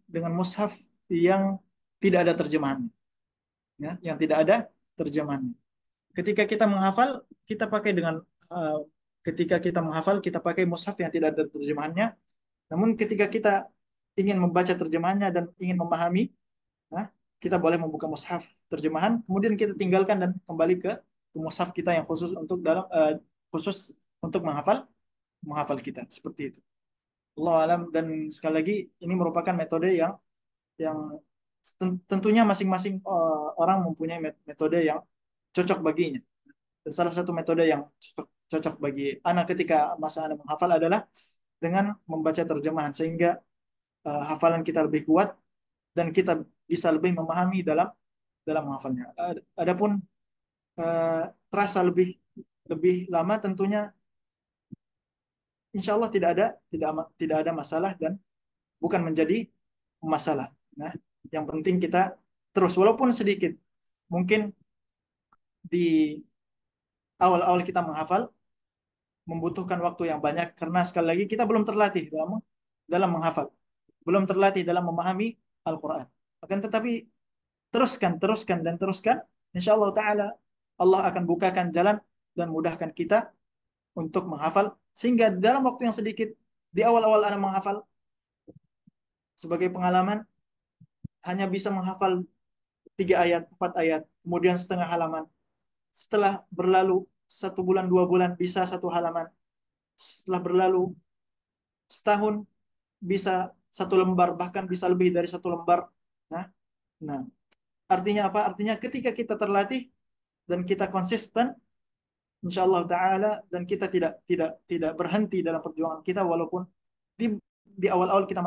dengan mushaf yang tidak ada terjemahannya, ya, yang tidak ada terjemahannya. Ketika kita menghafal, kita pakai dengan uh, ketika kita menghafal kita pakai mushaf yang tidak ada terjemahannya. Namun ketika kita ingin membaca terjemahannya dan ingin memahami, nah, kita boleh membuka mushaf terjemahan, kemudian kita tinggalkan dan kembali ke mushaf kita yang khusus untuk menghafal kita seperti itu. Allah alam, dan sekali lagi ini merupakan metode yang tentunya masing-masing orang mempunyai metode yang cocok baginya. Dan salah satu metode yang cocok bagi anak ketika masa anak menghafal adalah dengan membaca terjemahan sehingga hafalan kita lebih kuat dan kita bisa lebih memahami dalam dalam menghafalnya. Adapun terasa lebih lebih lama tentunya insya Allah tidak ada masalah dan bukan menjadi masalah. Nah, yang penting kita terus walaupun sedikit. Mungkin di awal-awal kita menghafal membutuhkan waktu yang banyak karena sekali lagi kita belum terlatih dalam dalam menghafal, belum terlatih dalam memahami Al-Qur'an. Akan tetapi teruskan dan teruskan, insya Allah taala Allah akan bukakan jalan dan mudahkan kita untuk menghafal sehingga dalam waktu yang sedikit di awal-awal Anda menghafal sebagai pengalaman hanya bisa menghafal 3 ayat, 4 ayat, kemudian setengah halaman. Setelah berlalu 1 bulan, 2 bulan, bisa 1 halaman. Setelah berlalu setahun, bisa 1 lembar, bahkan bisa lebih dari 1 lembar. Nah, nah, artinya apa? Artinya ketika kita terlatih dan kita konsisten, insya Allah Taala, dan kita tidak berhenti dalam perjuangan kita, walaupun di awal-awal kita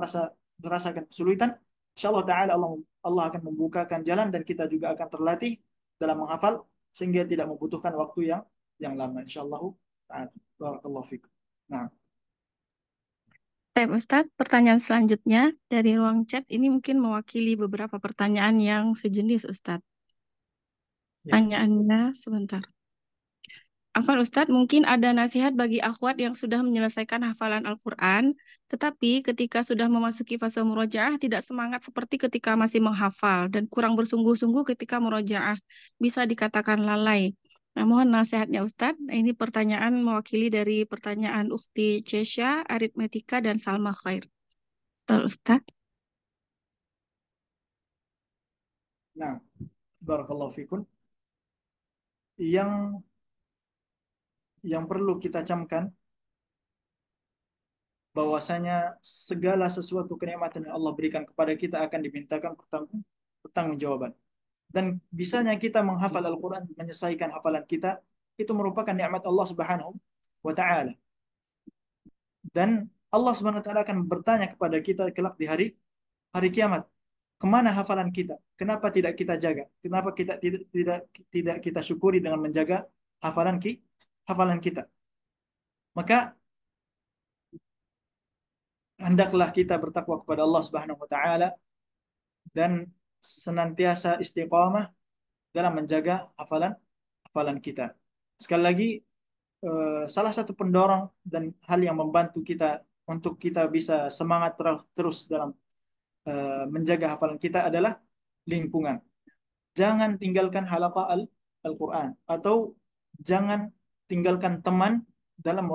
merasakan kesulitan, insya Allah Taala Allah akan membukakan jalan dan kita juga akan terlatih dalam menghafal sehingga tidak membutuhkan waktu yang lama. Insya Allah Taala. Barakallahu fikum. Nah, Baik, Ustadz, pertanyaan selanjutnya dari ruang chat ini mungkin mewakili beberapa pertanyaan yang sejenis, Ustadz. ya. Pertanyaannya sebentar. Afwan Ustadz, mungkin ada nasihat bagi akhwat yang sudah menyelesaikan hafalan Al-Quran, tetapi ketika sudah memasuki fase murojaah tidak semangat seperti ketika masih menghafal dan kurang bersungguh-sungguh ketika murojaah, bisa dikatakan lalai. Nah, mohon nasihatnya Ustadz. Nah, ini pertanyaan mewakili dari pertanyaan Ukti Cesha, Aritmetika, dan Salma Khair. Betul, Ustadz. Nah, barakallahu fikum. Yang perlu kita camkan bahwasanya segala sesuatu kenikmatan yang Allah berikan kepada kita akan dimintakan pertanggungjawaban. Dan bisanya kita menghafal Al-Quran, menyelesaikan hafalan kita, itu merupakan nikmat Allah Subhanahu wa Ta'ala. Dan Allah Subhanahu wa Ta'ala akan bertanya kepada kita kelak di hari kiamat, kemana hafalan kita? Kenapa tidak kita jaga? Kenapa kita tidak kita syukuri dengan menjaga hafalan kita? Maka hendaklah kita bertakwa kepada Allah Subhanahu wa Ta'ala dan senantiasa istiqamah dalam menjaga hafalan kita. Sekali lagi, salah satu pendorong dan hal yang membantu kita untuk kita bisa semangat terus dalam menjaga hafalan kita adalah lingkungan. Jangan tinggalkan halaqah Al-Quran atau jangan tinggalkan teman dalam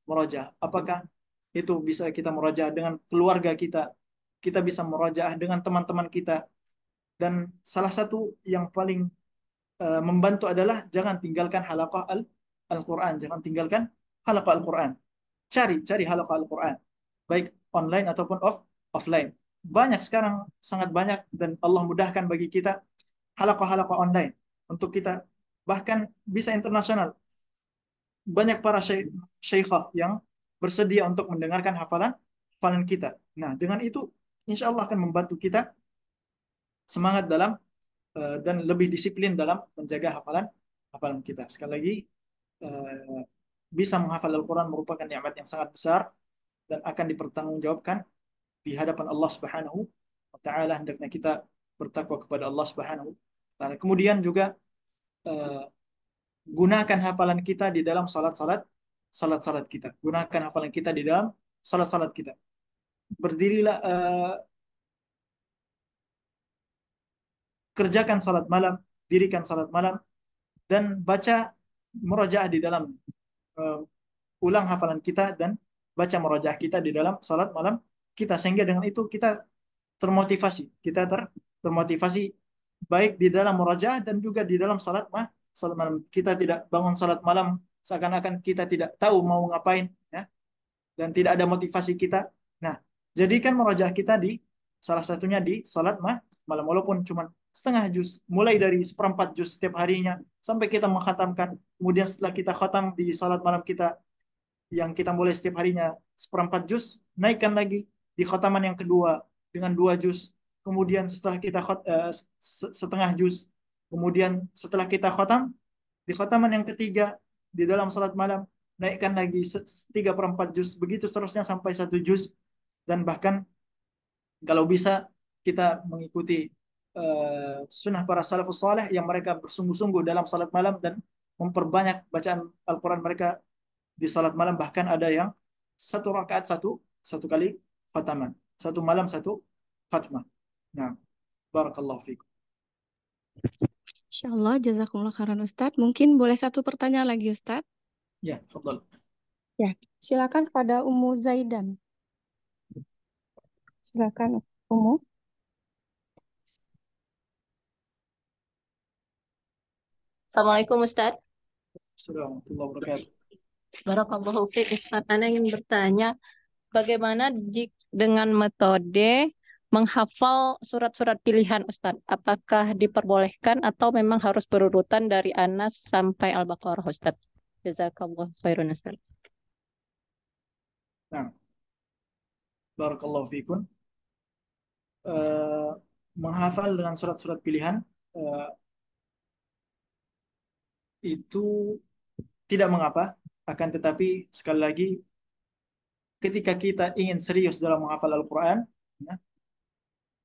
murojaah. Apakah itu bisa kita murojaah dengan keluarga kita bisa murojaah dengan teman-teman kita, dan salah satu yang paling membantu adalah jangan tinggalkan halaqah Al-Quran, jangan tinggalkan halaqah Al-Quran. Cari halaqah Al-Quran. Baik online ataupun offline. Banyak sekarang, sangat banyak, dan Allah mudahkan bagi kita halaqah-halaqah online untuk kita, bahkan bisa internasional. Banyak para syekhah yang bersedia untuk mendengarkan hafalan hafalan kita. Nah, dengan itu insya Allah akan membantu kita semangat dalam dan lebih disiplin dalam menjaga hafalan hafalan kita. Sekali lagi, eh, bisa menghafal Al-Quran merupakan nikmat yang sangat besar dan akan dipertanggungjawabkan di hadapan Allah Subhanahu wa taala. Hendaknya kita bertakwa kepada Allah Subhanahu wa taala. Kemudian juga eh, gunakan hafalan kita di dalam salat-salat kita. Gunakan hafalan kita di dalam salat-salat kita. Berdirilah, kerjakan salat malam, dirikan salat malam, dan baca murojaah di dalam, uh, ulang hafalan kita dan baca murojaah kita di dalam salat malam kita, sehingga dengan itu kita termotivasi, termotivasi baik di dalam murojaah dan juga di dalam salat malam. Kita tidak bangun salat malam seakan-akan kita tidak tahu mau ngapain, ya, dan tidak ada motivasi kita. Nah, jadikan murojaah kita di salah satunya di salat malam, walaupun cuma setengah juz, mulai dari seperempat juz setiap harinya sampai kita mengkhatamkan. Kemudian setelah kita khatam di salat malam kita yang kita mulai setiap harinya seperempat juz, naikkan lagi di khataman yang kedua dengan 2 juz. Kemudian setelah kita setengah juz, kemudian setelah kita khatam di khataman yang ketiga di dalam salat malam, naikkan lagi 3/4 juz, begitu seterusnya sampai 1 juz. Dan bahkan kalau bisa kita mengikuti sunnah para salafus saleh yang mereka bersungguh-sungguh dalam salat malam dan memperbanyak bacaan Al-Quran mereka di salat malam. Bahkan ada yang 1 rakaat satu kali khataman, 1 malam 1 khatmah. Nah, barakallahu fikum. Insyaallah, jazakumullah khairan Ustadz. Mungkin boleh satu pertanyaan lagi Ustadz? Ya, fadal. Ya, silakan kepada Ummu Zaidan. Silakan Ummu. Assalamualaikum Ustaz. Assalamualaikum warahmatullahi wabarakatuh. Barakallahu fiik Ustaz. Ana ingin bertanya, bagaimana dengan metode menghafal surat-surat pilihan Ustaz? Apakah diperbolehkan atau memang harus berurutan dari Anas sampai Al-Baqarah Ustaz? Jazakallahu khairan Ustaz. Nah, barakallahu fikum. Eh, Menghafal dengan surat-surat pilihan itu tidak mengapa, akan tetapi sekali lagi ketika kita ingin serius dalam menghafal Al-Quran, ya,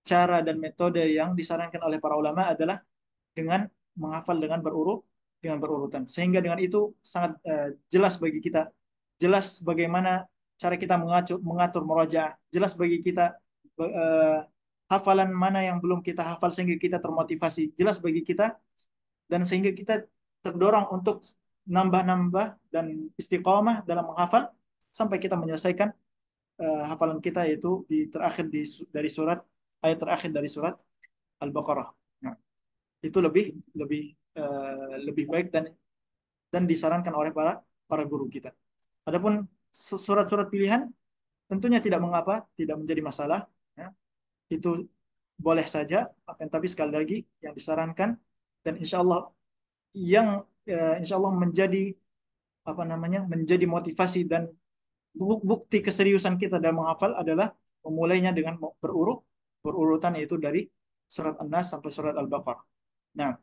cara dan metode yang disarankan oleh para ulama adalah dengan menghafal dengan berurutan, sehingga dengan itu sangat jelas bagi kita, jelas bagaimana cara kita mengatur murojaah, jelas bagi kita eh, hafalan mana yang belum kita hafal sehingga kita termotivasi, jelas bagi kita, dan sehingga kita terdorong untuk nambah-nambah dan istiqomah dalam menghafal sampai kita menyelesaikan hafalan kita, yaitu di terakhir dari surat, ayat terakhir dari surat Al-Baqarah. Nah, itu lebih lebih lebih baik dan disarankan oleh para para guru kita. Adapun surat-surat pilihan tentunya tidak mengapa, tidak menjadi masalah, ya. Itu boleh saja, akan tapi sekali lagi yang disarankan dan insya Allah yang insya Allah menjadi apa namanya, menjadi motivasi dan bukti keseriusan kita dalam menghafal adalah memulainya dengan berurutan, yaitu dari surat An-Nas sampai surat Al-Baqarah. Nah,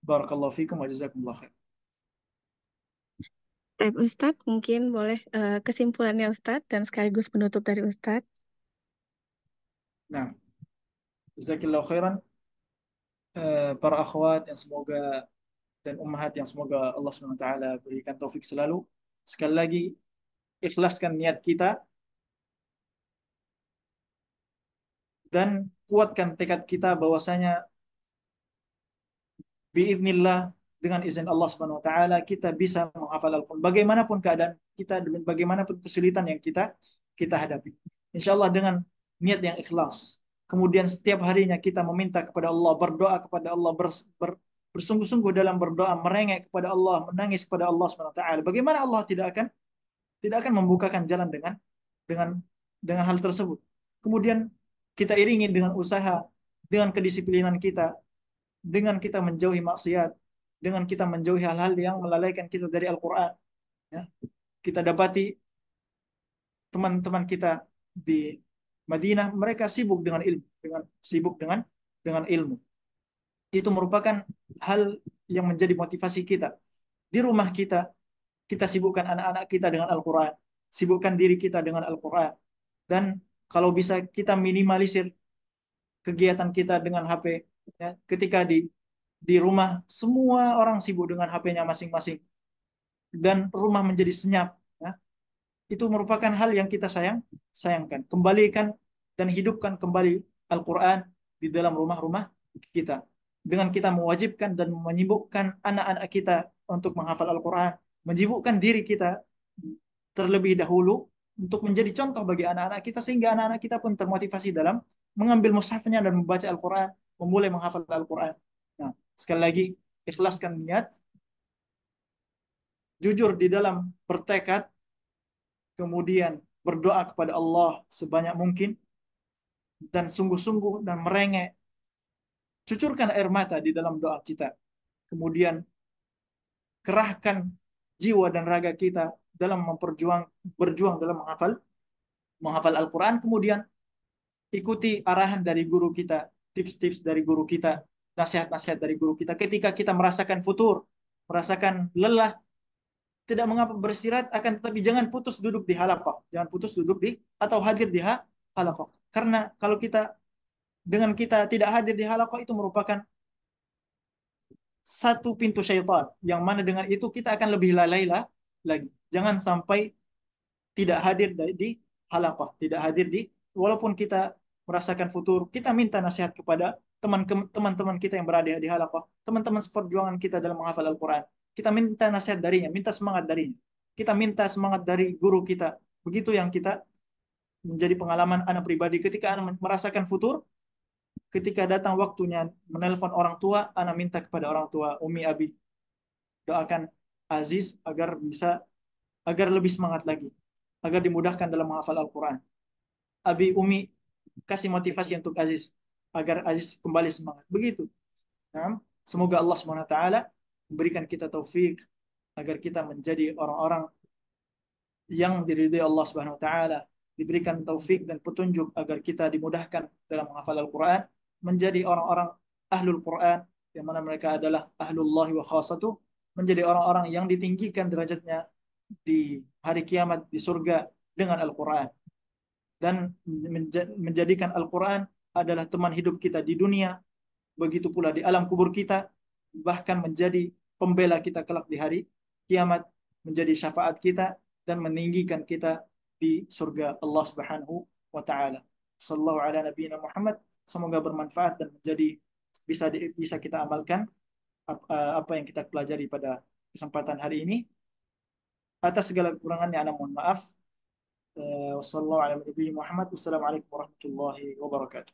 barakallahu fikum wa jazakumullah khair. Baik, Ustadz, mungkin boleh kesimpulannya Ustadz dan sekaligus penutup dari Ustadz. Nah, jazakillahu khairan para akhwat yang semoga dan ummahat yang semoga Allah SWT berikan taufik selalu. Sekali lagi, ikhlaskan niat kita dan kuatkan tekad kita bahwasanya biiznillah, dengan izin Allah Subhanahu wa taala kita bisa menghafal Al-Qur'an bagaimanapun keadaan kita, bagaimanapun kesulitan yang kita hadapi. Insyaallah dengan niat yang ikhlas. Kemudian setiap harinya kita meminta kepada Allah, berdoa kepada Allah, bersungguh-sungguh dalam berdoa, merengek kepada Allah, menangis kepada Allah Subhanahu wa taala. Bagaimana Allah tidak akan membukakan jalan dengan dengan hal tersebut. Kemudian kita iringi dengan usaha, dengan kedisiplinan kita, dengan kita menjauhi maksiat, dengan kita menjauhi hal-hal yang melalaikan kita dari Al-Quran. Ya. Kita dapati teman-teman kita di Madinah, mereka sibuk dengan ilmu, dengan ilmu. Itu merupakan hal yang menjadi motivasi kita. Di rumah kita, kita sibukkan anak-anak kita dengan Al-Quran, sibukkan diri kita dengan Al-Quran. Dan kalau bisa kita minimalisir kegiatan kita dengan HP. Ya. Ketika di rumah, semua orang sibuk dengan HP-nya masing-masing. Dan rumah menjadi senyap. Ya. Itu merupakan hal yang kita sayangkan. Kembalikan dan hidupkan kembali Al-Quran di dalam rumah-rumah kita. Dengan kita mewajibkan dan menyibukkan anak-anak kita untuk menghafal Al-Quran. Menyibukkan diri kita terlebih dahulu untuk menjadi contoh bagi anak-anak kita, sehingga anak-anak kita pun termotivasi dalam mengambil mushafnya dan membaca Al-Quran, memulai menghafal Al-Quran. Nah, sekali lagi, ikhlaskan niat, jujur di dalam bertekad, kemudian berdoa kepada Allah sebanyak mungkin, dan sungguh-sungguh dan merengek. Cucurkan air mata di dalam doa kita. Kemudian kerahkan jiwa dan raga kita dalam berjuang dalam menghafal Al-Quran. Kemudian ikuti arahan dari guru kita, tips-tips dari guru kita, nasihat-nasihat dari guru kita. Ketika kita merasakan futur, merasakan lelah, tidak mengapa beristirahat, akan tetapi jangan putus duduk di halaqah, jangan putus duduk di atau hadir di halaqah. Karena kalau kita tidak hadir di halaqah, itu merupakan satu pintu syaitan, yang mana dengan itu kita akan lebih lalai lagi. Jangan sampai tidak hadir di halaqah, tidak hadir walaupun kita merasakan futur, kita minta nasihat kepada teman-teman kita yang berada di halaqah, teman-teman seperjuangan kita dalam menghafal Al-Quran. Kita minta nasihat darinya, minta semangat darinya. Kita minta semangat dari guru kita. Begitu yang kita menjadi pengalaman anak pribadi. Ketika anak merasakan futur, ketika datang waktunya menelpon orang tua, anak minta kepada orang tua, Umi, Abi, doakan Aziz agar lebih semangat lagi, agar dimudahkan dalam menghafal Al-Quran. Abi, Umi, kasih motivasi untuk Aziz, agar Aziz kembali semangat. Begitu. Nah, semoga Allah SWT memberikan kita taufik agar kita menjadi orang-orang yang diridhai Allah Subhanahu wa taala, diberikan taufik dan petunjuk agar kita dimudahkan dalam menghafal Al-Quran, menjadi orang-orang ahlul Quran, yang mana mereka adalah ahlullah wa khasatuh, menjadi orang-orang yang ditinggikan derajatnya di hari kiamat di surga dengan Al-Quran, dan menjadikan Al-Quran adalah teman hidup kita di dunia, begitu pula di alam kubur kita, bahkan menjadi pembela kita kelak di hari kiamat, menjadi syafaat kita dan meninggikan kita di surga Allah Subhanahu wa taala. Sallallahu ala nabiyina Muhammad. Semoga bermanfaat dan menjadi bisa kita amalkan apa yang kita pelajari pada kesempatan hari ini. Atas segala kekurangannya ana mohon maaf. Wassalamualaikum warahmatullahi wabarakatuh.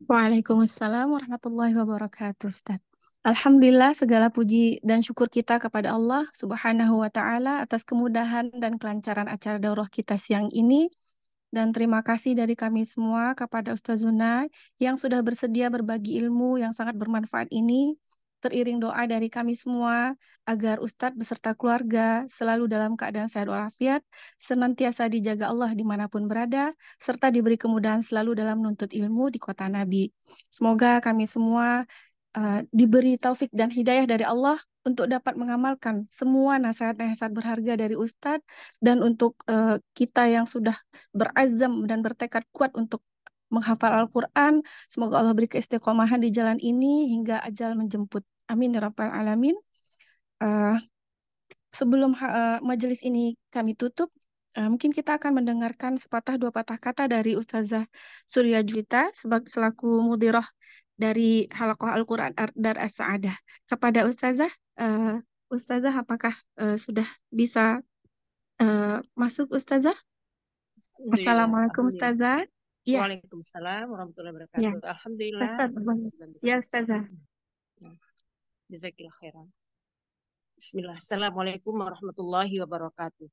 Waalaikumsalam warahmatullahi wabarakatuh, Ustaz. Alhamdulillah, segala puji dan syukur kita kepada Allah Subhanahu wa Ta'ala atas kemudahan dan kelancaran acara daurah kita siang ini. Dan terima kasih dari kami semua kepada Ustazuna yang sudah bersedia berbagi ilmu yang sangat bermanfaat ini. Teriring doa dari kami semua agar Ustadz beserta keluarga selalu dalam keadaan sehat walafiat, senantiasa dijaga Allah dimanapun berada, serta diberi kemudahan selalu dalam menuntut ilmu di kota Nabi. Semoga kami semua diberi taufik dan hidayah dari Allah untuk dapat mengamalkan semua nasihat-nasihat berharga dari Ustadz, dan untuk kita yang sudah berazam dan bertekad kuat untuk menghafal Al-Quran, semoga Allah beri keistiqomahan di jalan ini hingga ajal menjemput. Amin ya rabbal alamin. Sebelum majelis ini kami tutup, mungkin kita akan mendengarkan sepatah dua patah kata dari Ustazah Surya Juwita selaku mudirah dari Halaqah Al-Quran Dar As-Sa'adah. Kepada Ustazah, Ustazah apakah sudah bisa masuk Ustazah? Alhamdulillah. Assalamualaikum Alhamdulillah. Ustazah. Iya, Waalaikumsalam warahmatullahi ya. wabarakatuh. Alhamdulillah. Ya, Ustazah. Jazakillah khairan. Bismillah. Assalamualaikum warahmatullahi wabarakatuh.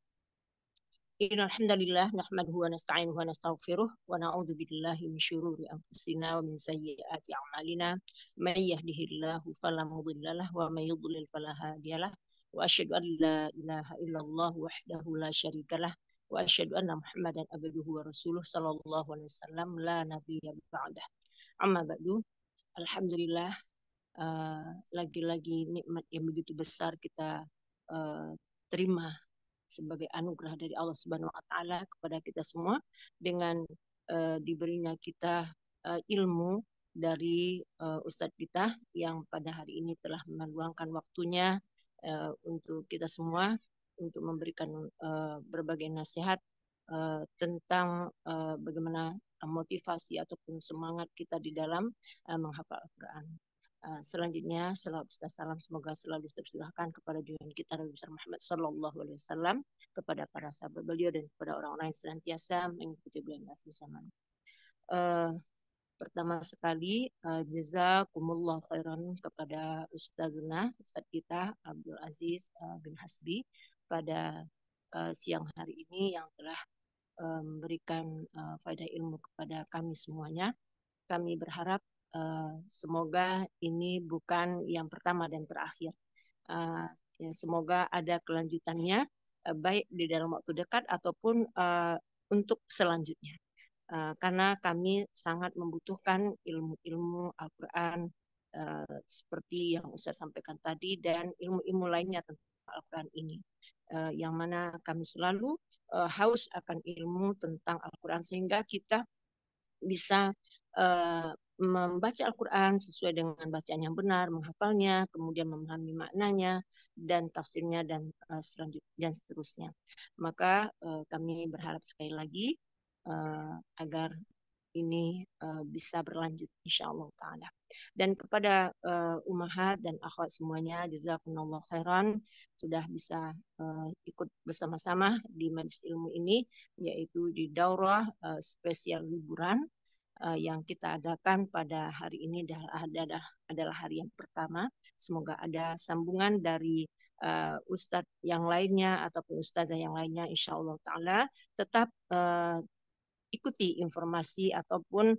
Innal hamdalillah nahmaduhu wa nasta'inuhu wa nastaghfiruh wa na'udzu billahi min syururi anfusina wa min sayyiati a'malina. May yahdihillahu fala mudilla lahu wa may yudlil fala hadiyalah. Wa asyhadu an la ilaha illallah wahdahu la syarikalah wa asyhadu anna Muhammadan abduhu wa rasuluh sallallahu alaihi wasallam la nabiyya ba'dah. Amma ba'du. Alhamdulillah, lagi-lagi nikmat yang begitu besar kita terima sebagai anugerah dari Allah Subhanahu wa taala kepada kita semua dengan diberinya kita ilmu dari ustadz kita yang pada hari ini telah meluangkan waktunya untuk kita semua untuk memberikan berbagai nasihat tentang bagaimana motivasi ataupun semangat kita di dalam menghafal Al-Qur'an. Selanjutnya, salawat serta salam semoga selalu tercurahkan kepada junjungan kita Nabi besar Muhammad Sallallahu Alaihi Wasallam, kepada para sahabat beliau dan kepada orang-orang yang senantiasa mengikuti beliau di zaman. Pertama sekali, jazakumullah khairan kepada Ustaz kita Abdul Aziz bin Hasbi pada siang hari ini yang telah memberikan faedah ilmu kepada kami semuanya. Kami berharap semoga ini bukan yang pertama dan terakhir. Semoga ada kelanjutannya, baik di dalam waktu dekat ataupun untuk selanjutnya. Karena kami sangat membutuhkan ilmu-ilmu Al-Quran seperti yang Ustaz sampaikan tadi dan ilmu-ilmu lainnya tentang Al-Quran ini. Yang mana kami selalu haus akan ilmu tentang Al-Quran sehingga kita bisa membaca Al-Quran sesuai dengan bacaan yang benar, menghafalnya, kemudian memahami maknanya dan tafsirnya dan selanjutnya dan seterusnya. Maka kami berharap sekali lagi agar ini bisa berlanjut insyaallah taala. Dan kepada ummahat dan akhwat semuanya, jazakumullah khairan sudah bisa ikut bersama-sama di majelis ilmu ini, yaitu di daurah spesial liburan yang kita adakan pada hari ini adalah hari yang pertama. Semoga ada sambungan dari ustadz yang lainnya ataupun ustadzah yang lainnya insyaallah taala. Tetap ikuti informasi ataupun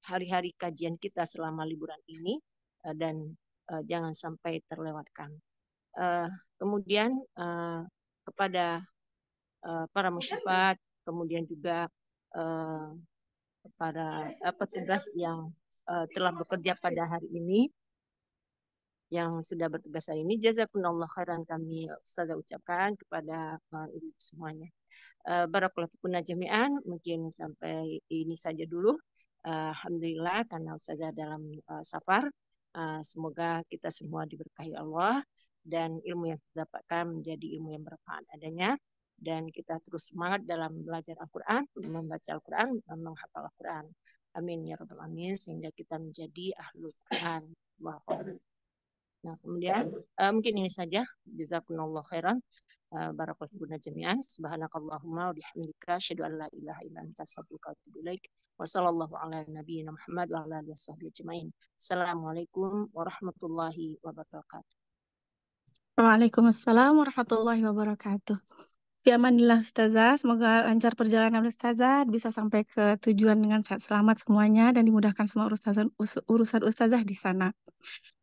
hari-hari kajian kita selama liburan ini dan jangan sampai terlewatkan. Kemudian kepada para musyafaat, kemudian juga para petugas yang telah bekerja pada hari ini, yang sudah bertugas hari ini, jazakumullah khairan kami Ustazah ucapkan kepada ibu semuanya. Barakallahu fikum jami'an, mungkin sampai ini saja dulu. Alhamdulillah karena Ustazah dalam safar, semoga kita semua diberkahi Allah dan ilmu yang kita dapatkan menjadi ilmu yang bermanfaat adanya. Dan kita terus semangat dalam belajar Al-Quran, membaca Al-Quran, menghafal Al-Quran. Amin ya rabbal alamin, sehingga kita menjadi ahlul Quran. Nah, kemudian mungkin ini saja. Jazakumullah khairan. Barakallahu fikum jami'an. Subhanakallahumma wa bihamdika asyhadu an la ilaha illa anta astaghfiruka wa atubu ilaik. Wa sallallahu ala nabiyyina Muhammad wa ala alihi washabbihi ajmain. Assalamualaikum warahmatullahi wabarakatuh. Waalaikumsalam warahmatullahi wabarakatuh. Fi amanillah Ustazah, semoga lancar perjalanan Ustazah, bisa sampai ke tujuan dengan sehat selamat semuanya dan dimudahkan semua urusan Ustazah di sana.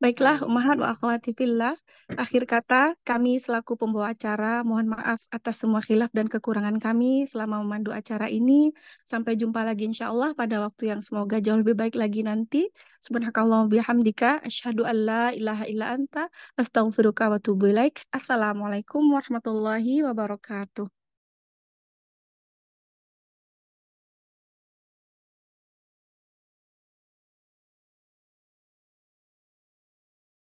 Baiklah, ummahat wa akhwati fillah, akhir kata kami selaku pembawa acara mohon maaf atas semua khilaf dan kekurangan kami selama memandu acara ini. Sampai jumpa lagi insyaallah pada waktu yang semoga jauh lebih baik lagi nanti. Subhanakallahumma bihamdika asyhadu an la ilaha illa anta astaghfiruka wa atubu ilaik. Assalamualaikum warahmatullahi wabarakatuh.